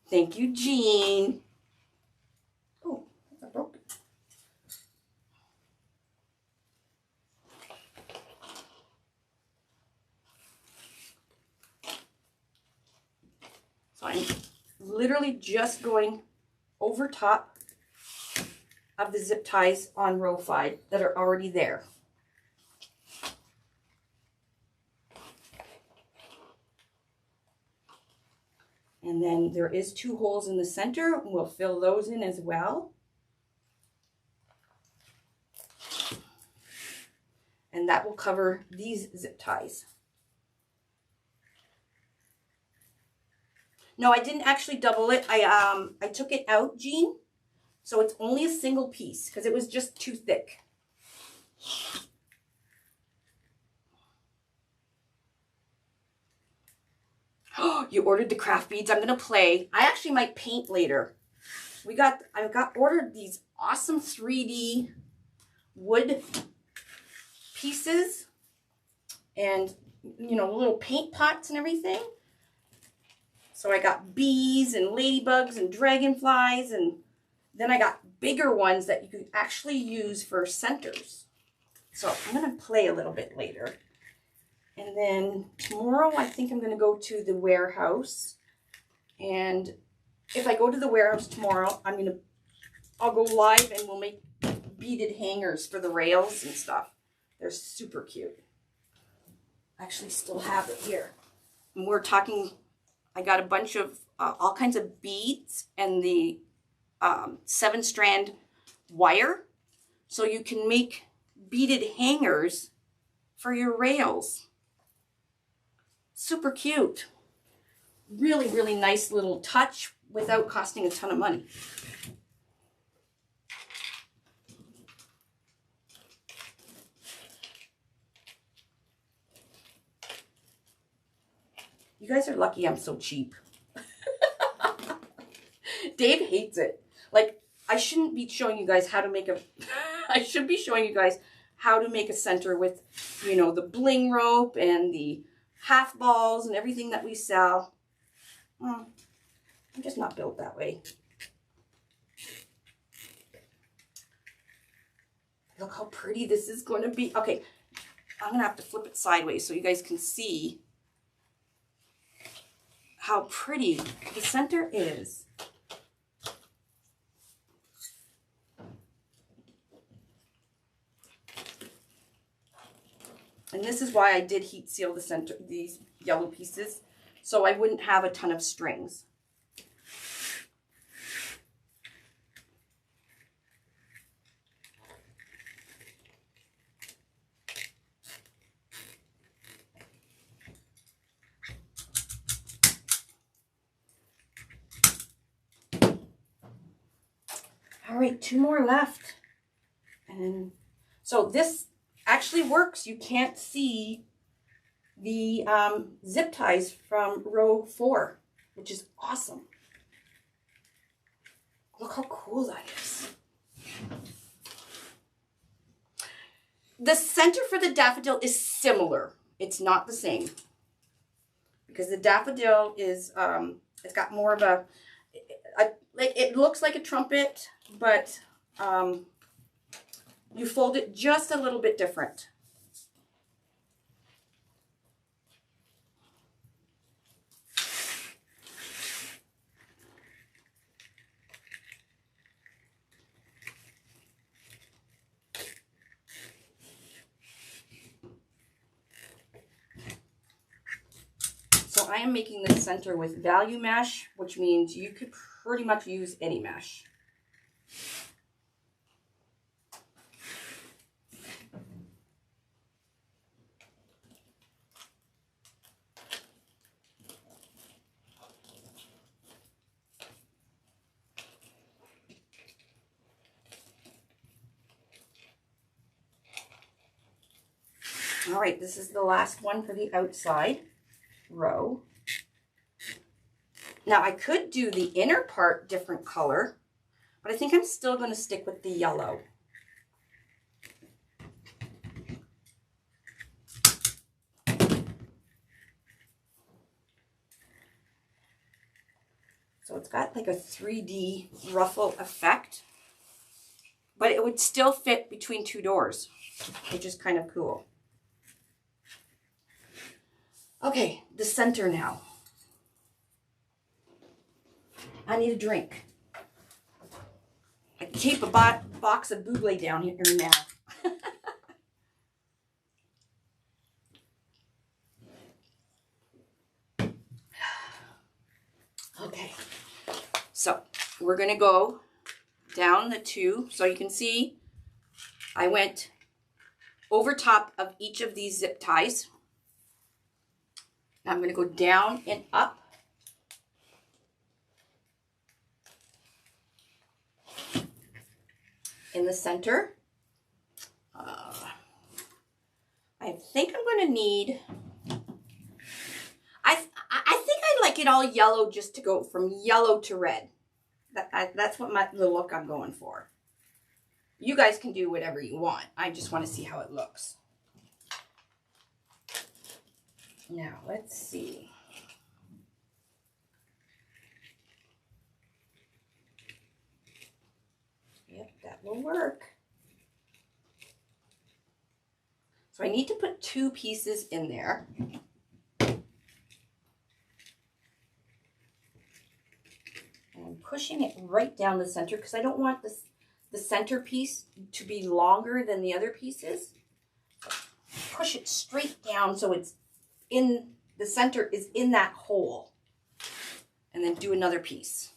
Thank you, Jean. Oh, I broke it. So I'm literally just going over top of the zip ties on row 5 that are already there. And then there is 2 holes in the center. We'll fill those in as well. And that will cover these zip ties. No, I didn't actually double it. I took it out, Jean. So it's only a single piece because it was just too thick. Oh, you ordered the craft beads. I'm gonna play. I actually might paint later. I got ordered these awesome 3D wood pieces and, you know, little paint pots and everything. So I got bees and ladybugs and dragonflies, and then I got bigger ones that you could actually use for centers. So I'm gonna play a little bit later. And then tomorrow, I think I'm going to go to the warehouse. And if I go to the warehouse tomorrow, I'll go live and we'll make beaded hangers for the rails and stuff. They're super cute. I actually still have it here. And we're talking, I got a bunch of all kinds of beads and the 7-strand wire. So you can make beaded hangers for your rails. Super cute. Really, really nice little touch without costing a ton of money. You guys are lucky I'm so cheap. Dave hates it. Like, I shouldn't be showing you guys how to make a... I should be showing you guys how to make a center with, you know, the bling rope and the half balls and everything that we sell. I'm just not built that way. Look how pretty this is going to be. Okay, I'm going to have to flip it sideways so you guys can see how pretty the center is. And this is why I did heat seal the center, these yellow pieces, so I wouldn't have a ton of strings. All right, 2 more left. And so this actually works. You can't see the zip ties from row 4, which is awesome. Look how cool that is. The center for the daffodil is similar. It's not the same because the daffodil is it's got more of a like, it looks like a trumpet, but you fold it just a little bit different. So I am making this center with value mesh, which means you could pretty much use any mesh. All right, this is the last one for the outside row. Now I could do the inner part different color, but I think I'm still going to stick with the yellow. So it's got like a 3D ruffle effect, but it would still fit between two doors, which is kind of cool. Okay, the center now. I need a drink. I can keep a box of buble down here now. Okay, so we're going to go down the two. So you can see I went over top of each of these zip ties. Now I'm going to go down and up. In the center. I think I'm going to need, I think I like it all yellow just to go from yellow to red. That's what the look I'm going for. You guys can do whatever you want. I just want to see how it looks. Now, let's see. Yep, that will work. So I need to put two pieces in there. And I'm pushing it right down the center because I don't want the center piece to be longer than the other pieces. Push it straight down so it's in, the center is in that hole. And then do another piece.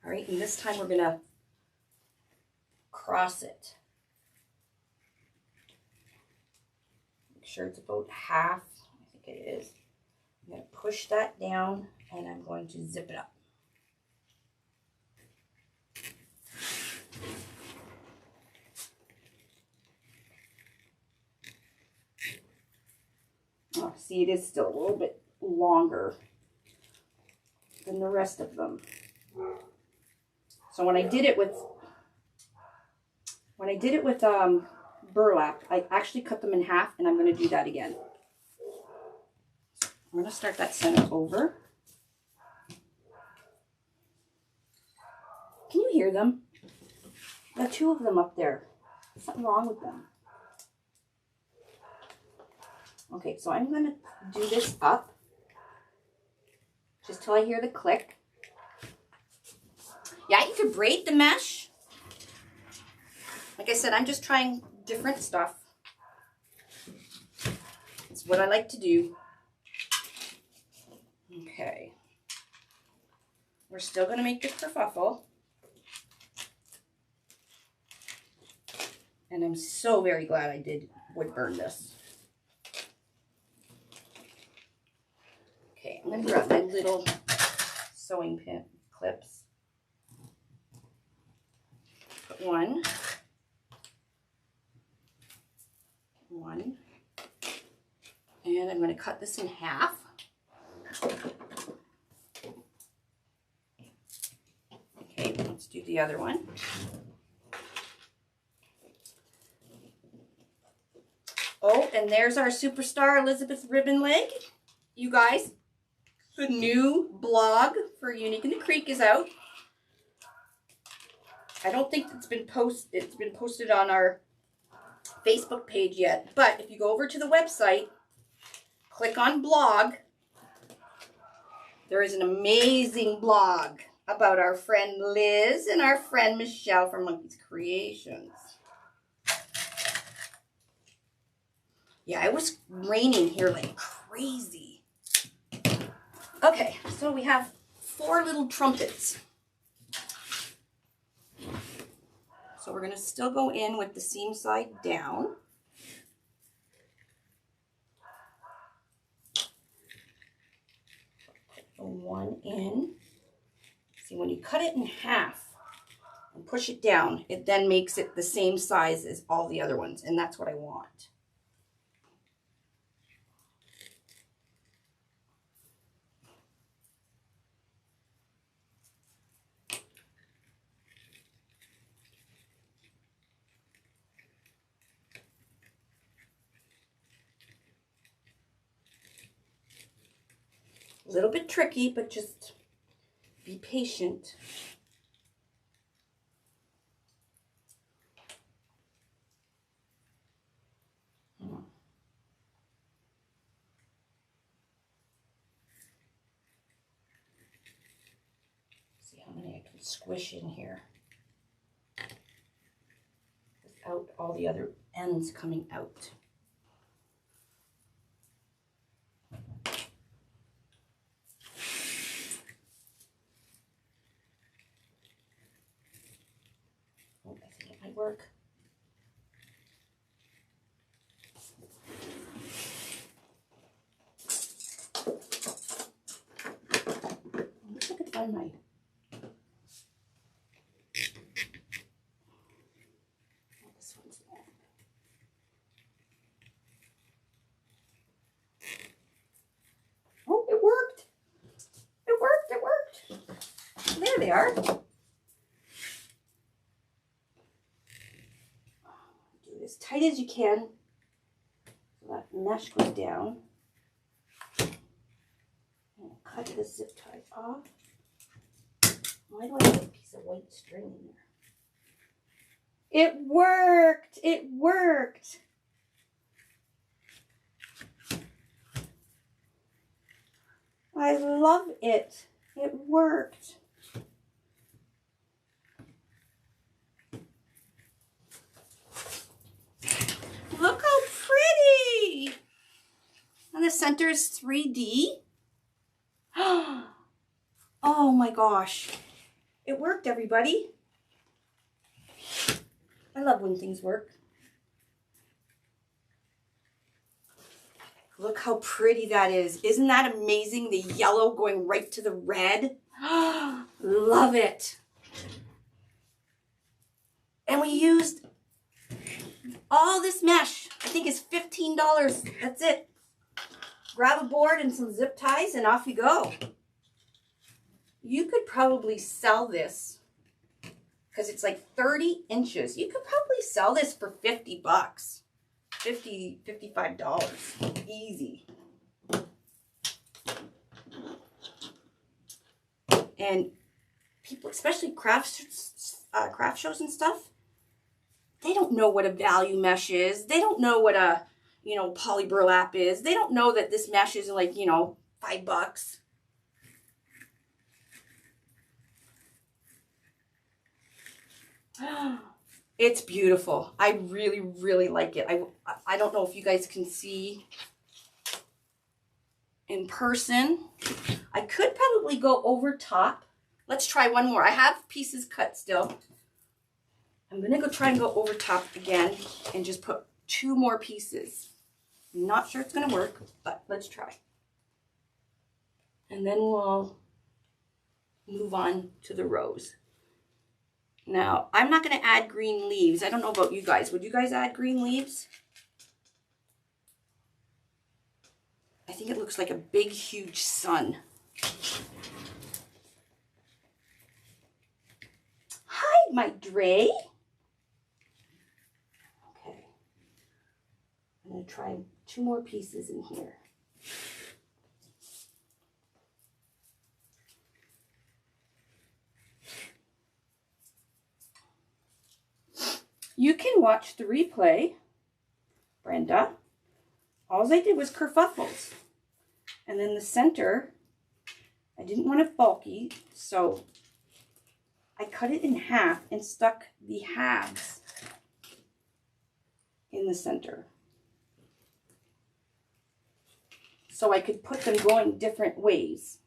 All right, and this time we're going to cross it. Make sure it's about half. I think it is. I'm going to push that down and I'm going to zip it up. Oh, see, it is still a little bit longer than the rest of them. So when I did it with burlap, I actually cut them in half, and I'm going to do that again. I'm going to start that center over. Can you hear them? There are two of them up there. There's something wrong with them. Okay, so I'm going to do this up just till I hear the click. Yeah, you could braid the mesh. Like I said, I'm just trying different stuff. It's what I like to do. Okay. We're still going to make the kerfuffle. And I'm so very glad I did wood burn this. Okay, I'm going to grab my little sewing pin clips. Put one, and I'm going to cut this in half. Okay, let's do the other one. Oh, and there's our superstar Elizabeth Ribbon Leg. You guys, the new blog for Unique in the Creek is out. I don't think it's been posted on our Facebook page yet, but if you go over to the website, click on blog, there is an amazing blog about our friend Liz and our friend Michelle from Monkey's Creations. Yeah, it was raining here like crazy. Okay, so we have 4 little trumpets. So we're going to still go in with the seam side down. Put one in. See, when you cut it in half and push it down, it then makes it the same size as all the other ones, and that's what I want. A little bit tricky, but just be patient. See how many I can squish in here without all the other ends coming out. Oh, I think it might work. Let's look at find my. This one's long. Oh, it worked. It worked. It worked. There they are. As tight as you can so that mesh goes down. And cut the zip tie off. Why do I have a piece of white string in there? It worked! It worked! I love it. It worked. Look how pretty! And the center is 3D. Oh my gosh. It worked, everybody. I love when things work. Look how pretty that is. Isn't that amazing? The yellow going right to the red. Love it. And we used all this mesh. I think it's $15. That's it. Grab a board and some zip ties and off you go. You could probably sell this because it's like 30 inches. You could probably sell this for 50 bucks. $55. Easy. And people, especially craft shows and stuff, they don't know what a value mesh is. They don't know what a, poly burlap is. They don't know that this mesh is like, $5. It's beautiful. I really, really like it. I don't know if you guys can see in person. I could probably go over top. Let's try one more. I have pieces cut still. I'm going to go try and go over top again and just put 2 more pieces. I'm not sure it's going to work, but let's try. And then we'll move on to the rose. Now, I'm not going to add green leaves. I don't know about you guys. Would you guys add green leaves? I think it looks like a big, huge sun. Hi, my Dre. Okay. I'm going to try 2 more pieces in here. You can watch the replay, Brenda. All I did was kerfuffles. And then the center, I didn't want it bulky, so I cut it in half and stuck the halves in the center. So I could put them going different ways.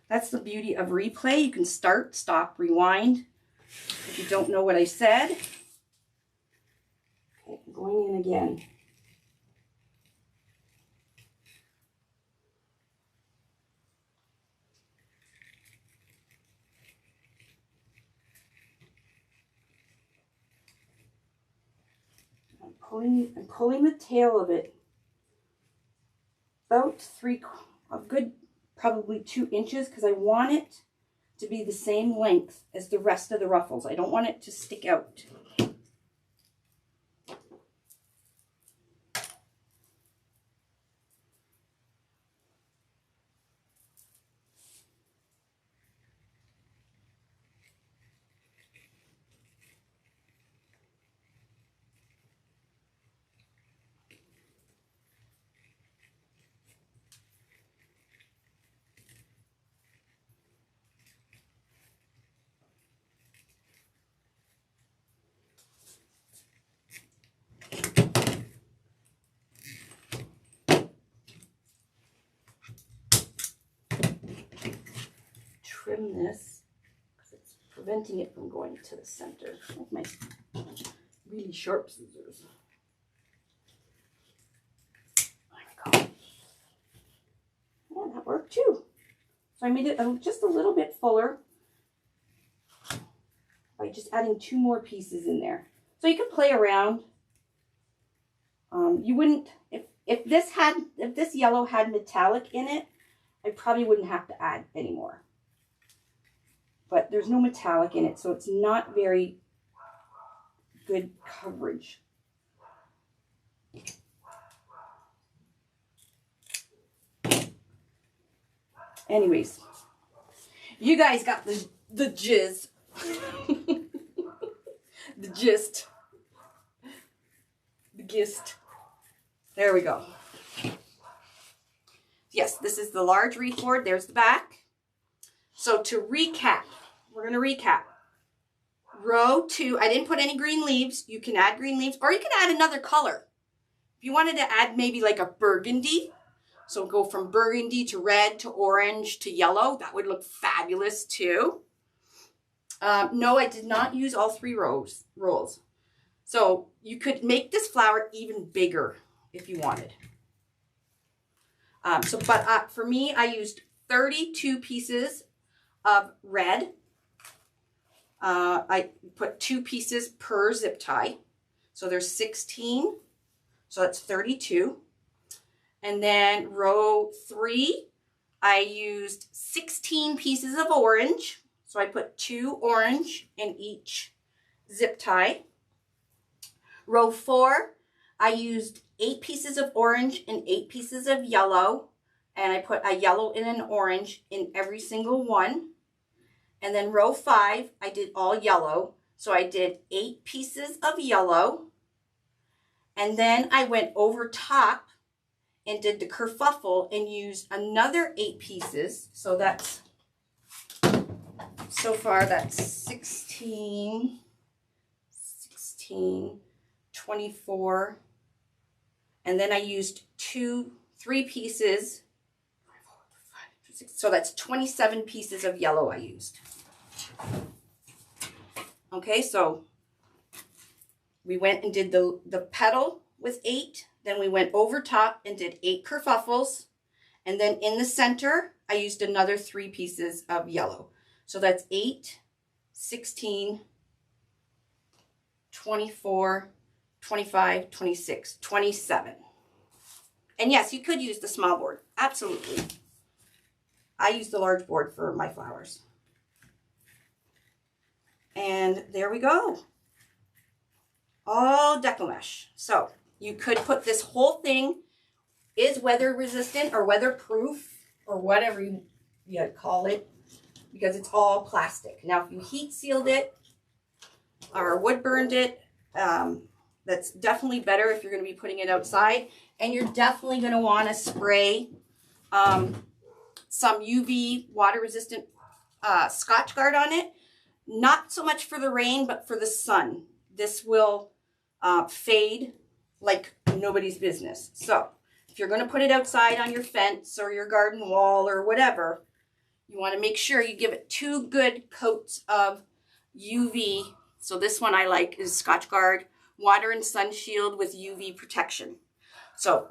That's the beauty of replay. You can start, stop, rewind. If you don't know what I said. Okay, going in again. pulling the tail of it about a good probably 2 inches, because I want it to be the same length as the rest of the ruffles. I don't want it to stick out. Trim this because it's preventing it from going to the center with my really sharp scissors. There we go. Yeah, that worked too. So I made it just a little bit fuller by just adding 2 more pieces in there. So you can play around. You wouldn't, if this yellow had metallic in it, I probably wouldn't have to add any more. But there's no metallic in it, so it's not very good coverage. Anyways, you guys got the jizz. The gist. The gist. There we go. Yes, this is the large wreath board. There's the back. So to recap, we're going to recap. Row 2, I didn't put any green leaves. You can add green leaves, or you can add another color. If you wanted to add maybe like a burgundy, so go from burgundy to red to orange to yellow, that would look fabulous too. No, I did not use all 3 rolls. So you could make this flower even bigger if you wanted. For me, I used 32 pieces of red. I put 2 pieces per zip tie. So there's 16. So that's 32. And then row 3, I used 16 pieces of orange. So I put 2 orange in each zip tie. Row 4, I used 8 pieces of orange and 8 pieces of yellow. And I put a yellow and an orange in every single one. And then row 5, I did all yellow. So I did 8 pieces of yellow. And then I went over top and did the kerfuffle and used another 8 pieces. So that's, so far that's 16, 24. And then I used 3 pieces. So that's 27 pieces of yellow I used. Okay, so we went and did the petal with 8. Then we went over top and did 8 kerfuffles. And then in the center, I used another 3 pieces of yellow. So that's 8, 16, 24, 25, 26, 27. And yes, you could use the small board. Absolutely. I use the large board for my flowers. And there we go. All Deco mesh. So you could put this whole thing, is weather resistant or weatherproof or whatever you call it, because it's all plastic. Now if you heat sealed it or wood burned it, that's definitely better if you're going to be putting it outside. And you're definitely going to want to spray some UV water resistant Scotch Guard on it. Not so much for the rain, but for the sun. This will fade like nobody's business. So if you're going to put it outside on your fence or your garden wall or whatever, you want to make sure you give it 2 good coats of UV. So this one I like is Scotch Guard Water and Sun Shield with UV protection. So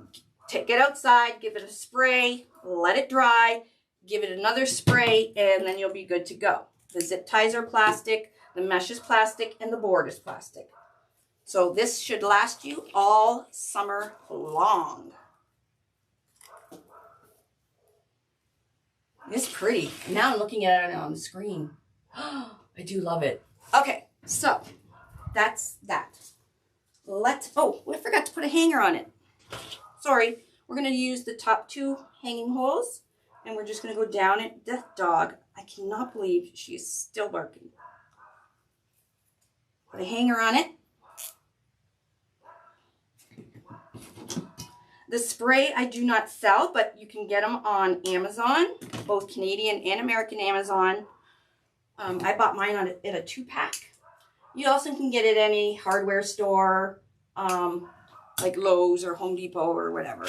take it outside, give it a spray, let it dry, give it another spray, and then you'll be good to go. The zip ties are plastic, the mesh is plastic, and the board is plastic. So this should last you all summer long. It's pretty. Now I'm looking at it on the screen. I do love it. Okay, so that's that. Oh, I forgot to put a hanger on it. Sorry. We're going to use the top 2 hanging holes, and we're just going to go down it. That dog, I cannot believe she's still barking. Put a hanger on it. The spray I do not sell, but you can get them on Amazon, both Canadian and American Amazon. I bought mine at a 2-pack. You also can get it at any hardware store, like Lowe's or Home Depot or whatever.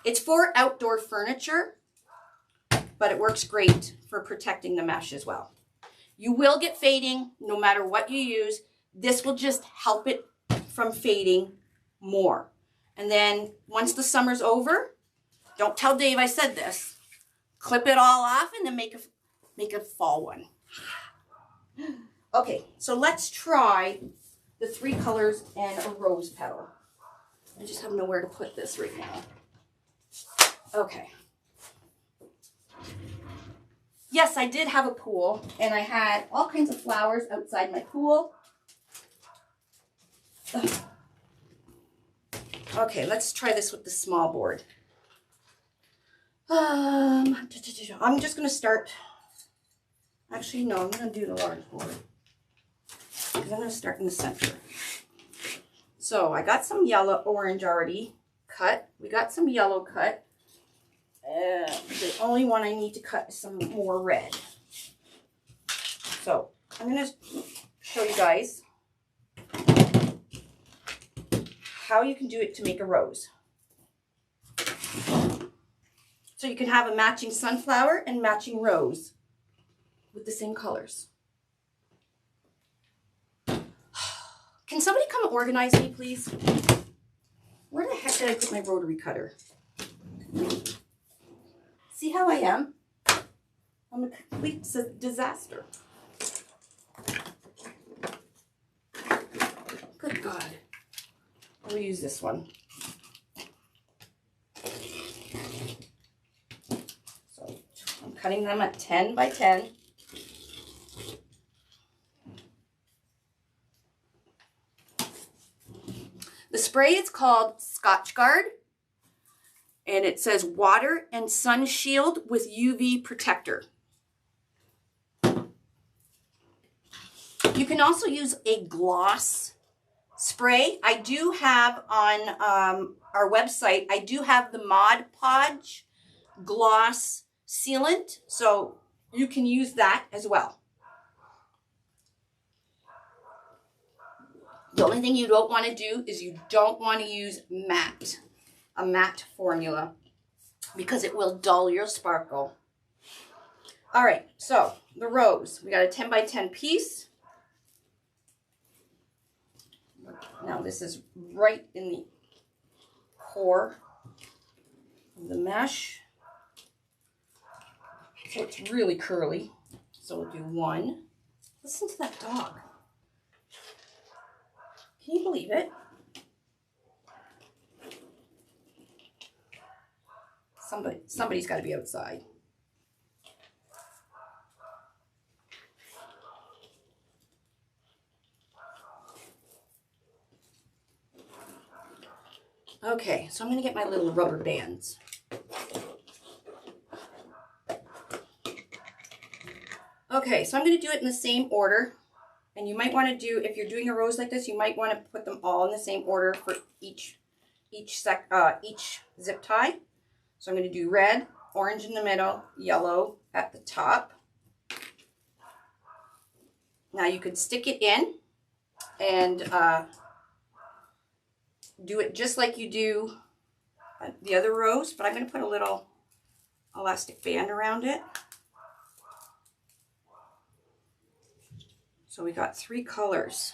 It's for outdoor furniture, but it works great for protecting the mesh as well. You will get fading no matter what you use. This will just help it from fading more. And then once the summer's over, don't tell Dave I said this, clip it all off and then make a fall one. Okay, so let's try the 3 colors and a rose petal. I just have nowhere to put this right now. Okay. Yes, I did have a pool, and I had all kinds of flowers outside my pool. Ugh. Okay, let's try this with the small board. I'm just going to start. Actually, no, I'm going to do the large board, because I'm going to start in the center. So I got some orange already cut. We got some yellow cut. The only one I need to cut is some more red. So I'm going to show you guys how you can do it to make a rose. So you can have a matching sunflower and matching rose with the same colors. Can somebody come and organize me, please? Where the heck did I put my rotary cutter? See how I am? I'm a complete disaster. Good God. I'll use this one. So I'm cutting them at 10 by 10. The spray is called Scotch Guard, and it says water and sun shield with UV protector. You can also use a gloss spray. I do have on our website, I do have the Mod Podge gloss sealant, so you can use that as well. The only thing you don't want to do is you don't want to use a matte formula, because it will dull your sparkle. All right, so the rose, we got a 10 by 10 piece. Now this is right in the core of the mesh. So it's really curly. So we'll do 1. Listen to that dog. Can you believe it? Somebody's got to be outside. Okay, so I'm going to get my little rubber bands. Okay, so I'm going to do it in the same order. And you might want to do, if you're doing a rose like this, you might want to put them all in the same order for each zip tie. So I'm going to do red, orange in the middle, yellow at the top. Now you could stick it in and do it just like you do the other rose, but I'm going to put a little elastic band around it. So we got 3 colors.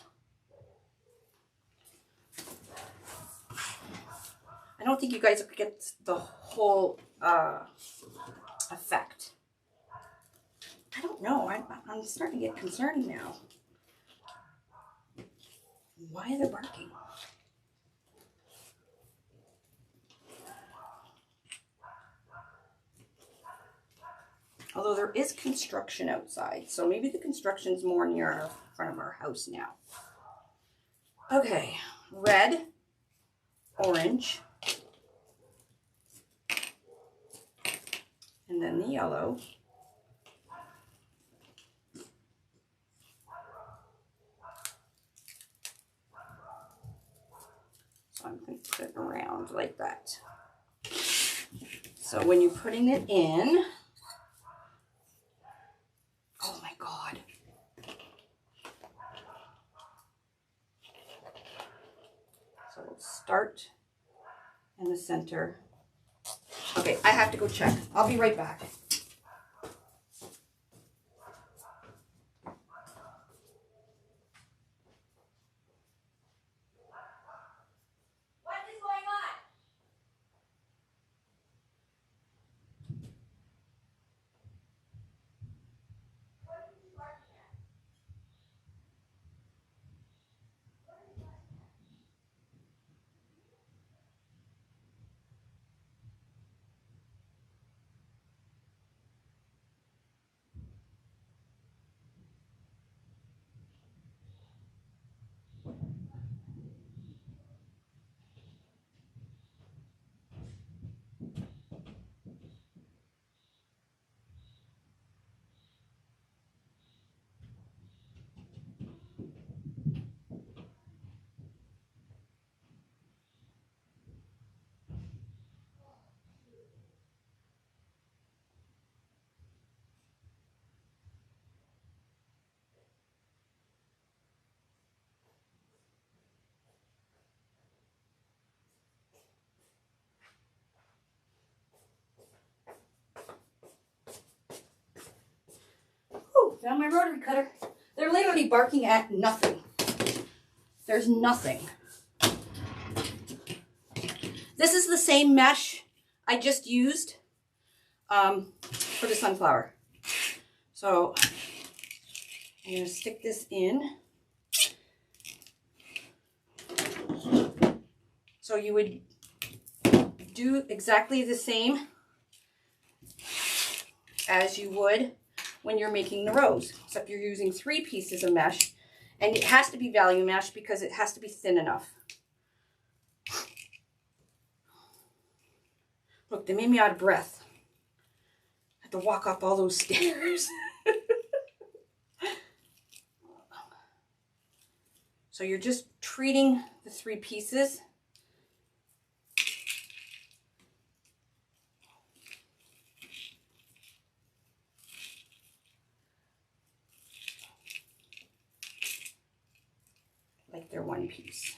I don't think you guys will get the whole effect. I don't know. I'm starting to get concerned now. Why are they barking? Although there is construction outside, so maybe the construction's more near our front of our house now. Okay, red, orange, and then the yellow. So I'm going to put it around like that. So when you're putting it in, oh my God. So we'll start in the center. Okay, I have to go check. I'll be right back. Found my rotary cutter. They're literally barking at nothing. There's nothing. This is the same mesh I just used for the sunflower. So I'm going to stick this in. So you would do exactly the same as you would when you're making the rose, except you're using 3 pieces of mesh, and it has to be value mesh because it has to be thin enough. Look, they made me out of breath. I had to walk up all those stairs. So you're just treating the 3 pieces. Like they're one piece.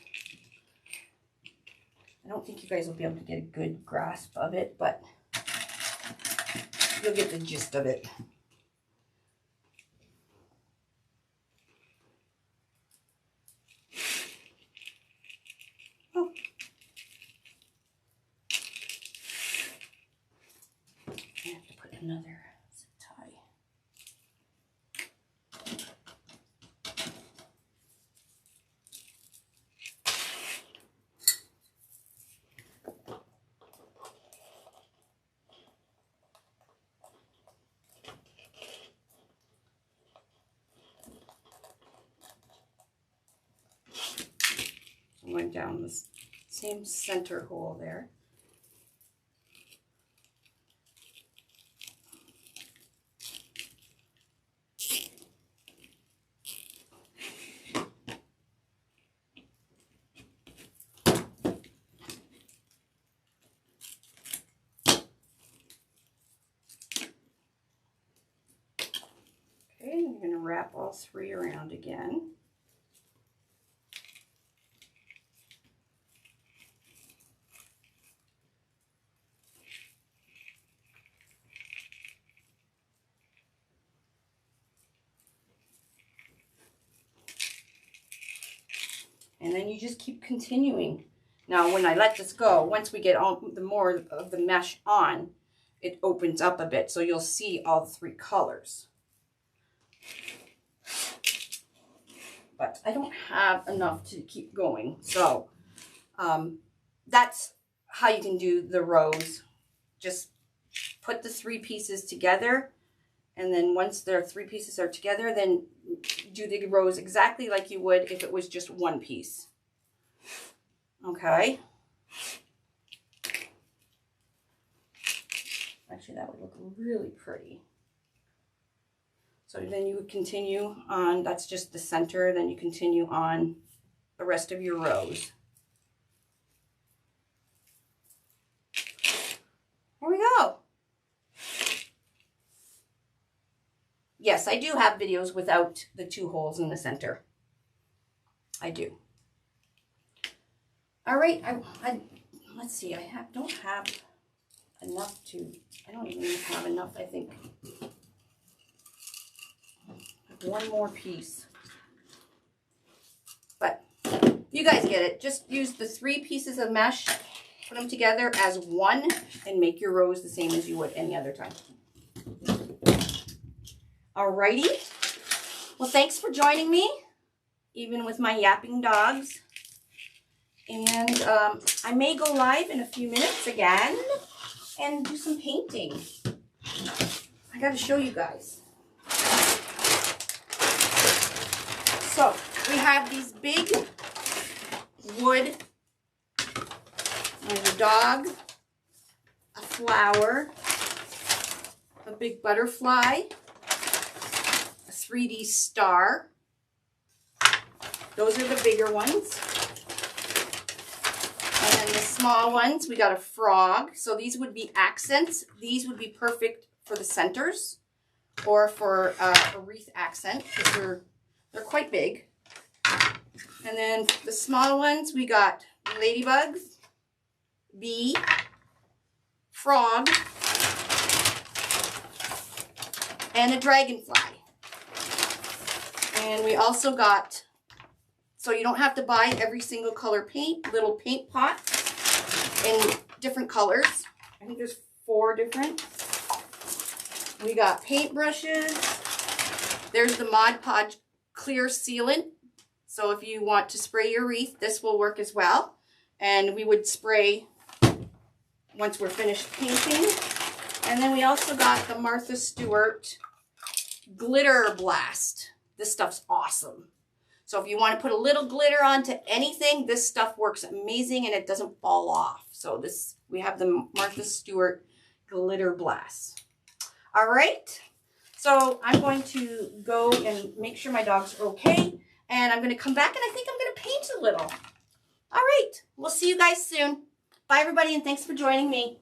I don't think you guys will be able to get a good grasp of it, but you'll get the gist of it. Oh. I have to put another zip tie. Going down the same center hole there. Okay, and you're going to wrap all 3 around again. And then you just keep continuing. Now, when I let this go, once we get all the more of the mesh on, it opens up a bit, so you'll see all the 3 colors. but I don't have enough to keep going. So that's how you can do the rows. Just put the 3 pieces together, and then once their 3 pieces are together, then do the rows exactly like you would if it was just 1 piece. Okay. Actually, that would look really pretty. So then you would continue on, that's just the center, then you continue on the rest of your rows. Here we go. Yes, I do have videos without the 2 holes in the center. I do. All right, let's see, don't have enough to, I don't even have enough, I think. One more piece. But you guys get it. Just use the 3 pieces of mesh, put them together as one, and make your rows the same as you would any other time. Alrighty. Well, thanks for joining me, even with my yapping dogs. And I may go live in a few minutes again and do some painting. I got to show you guys. So we have these big wood, there's a dog, a flower, a big butterfly, a 3D star. Those are the bigger ones. And then the small ones, we got a frog. So these would be accents. These would be perfect for the centers or for a wreath accent because they're quite big. And then the small ones, we got ladybugs, bee, frog, and a dragonfly. And we also got, so you don't have to buy every single color paint, little paint pots in different colors. I think there's 4 different. We got paint brushes. There's the Mod Podge clear sealant. So if you want to spray your wreath, this will work as well. And we would spray once we're finished painting. And then we also got the Martha Stewart Glitter Blast. This stuff's awesome. So if you want to put a little glitter onto anything, this stuff works amazing and it doesn't fall off. So we have the Martha Stewart Glitter Blast. All right. So I'm going to go and make sure my dogs are okay. And I'm going to come back and I think I'm going to paint a little. All right. We'll see you guys soon. Bye, everybody, and thanks for joining me.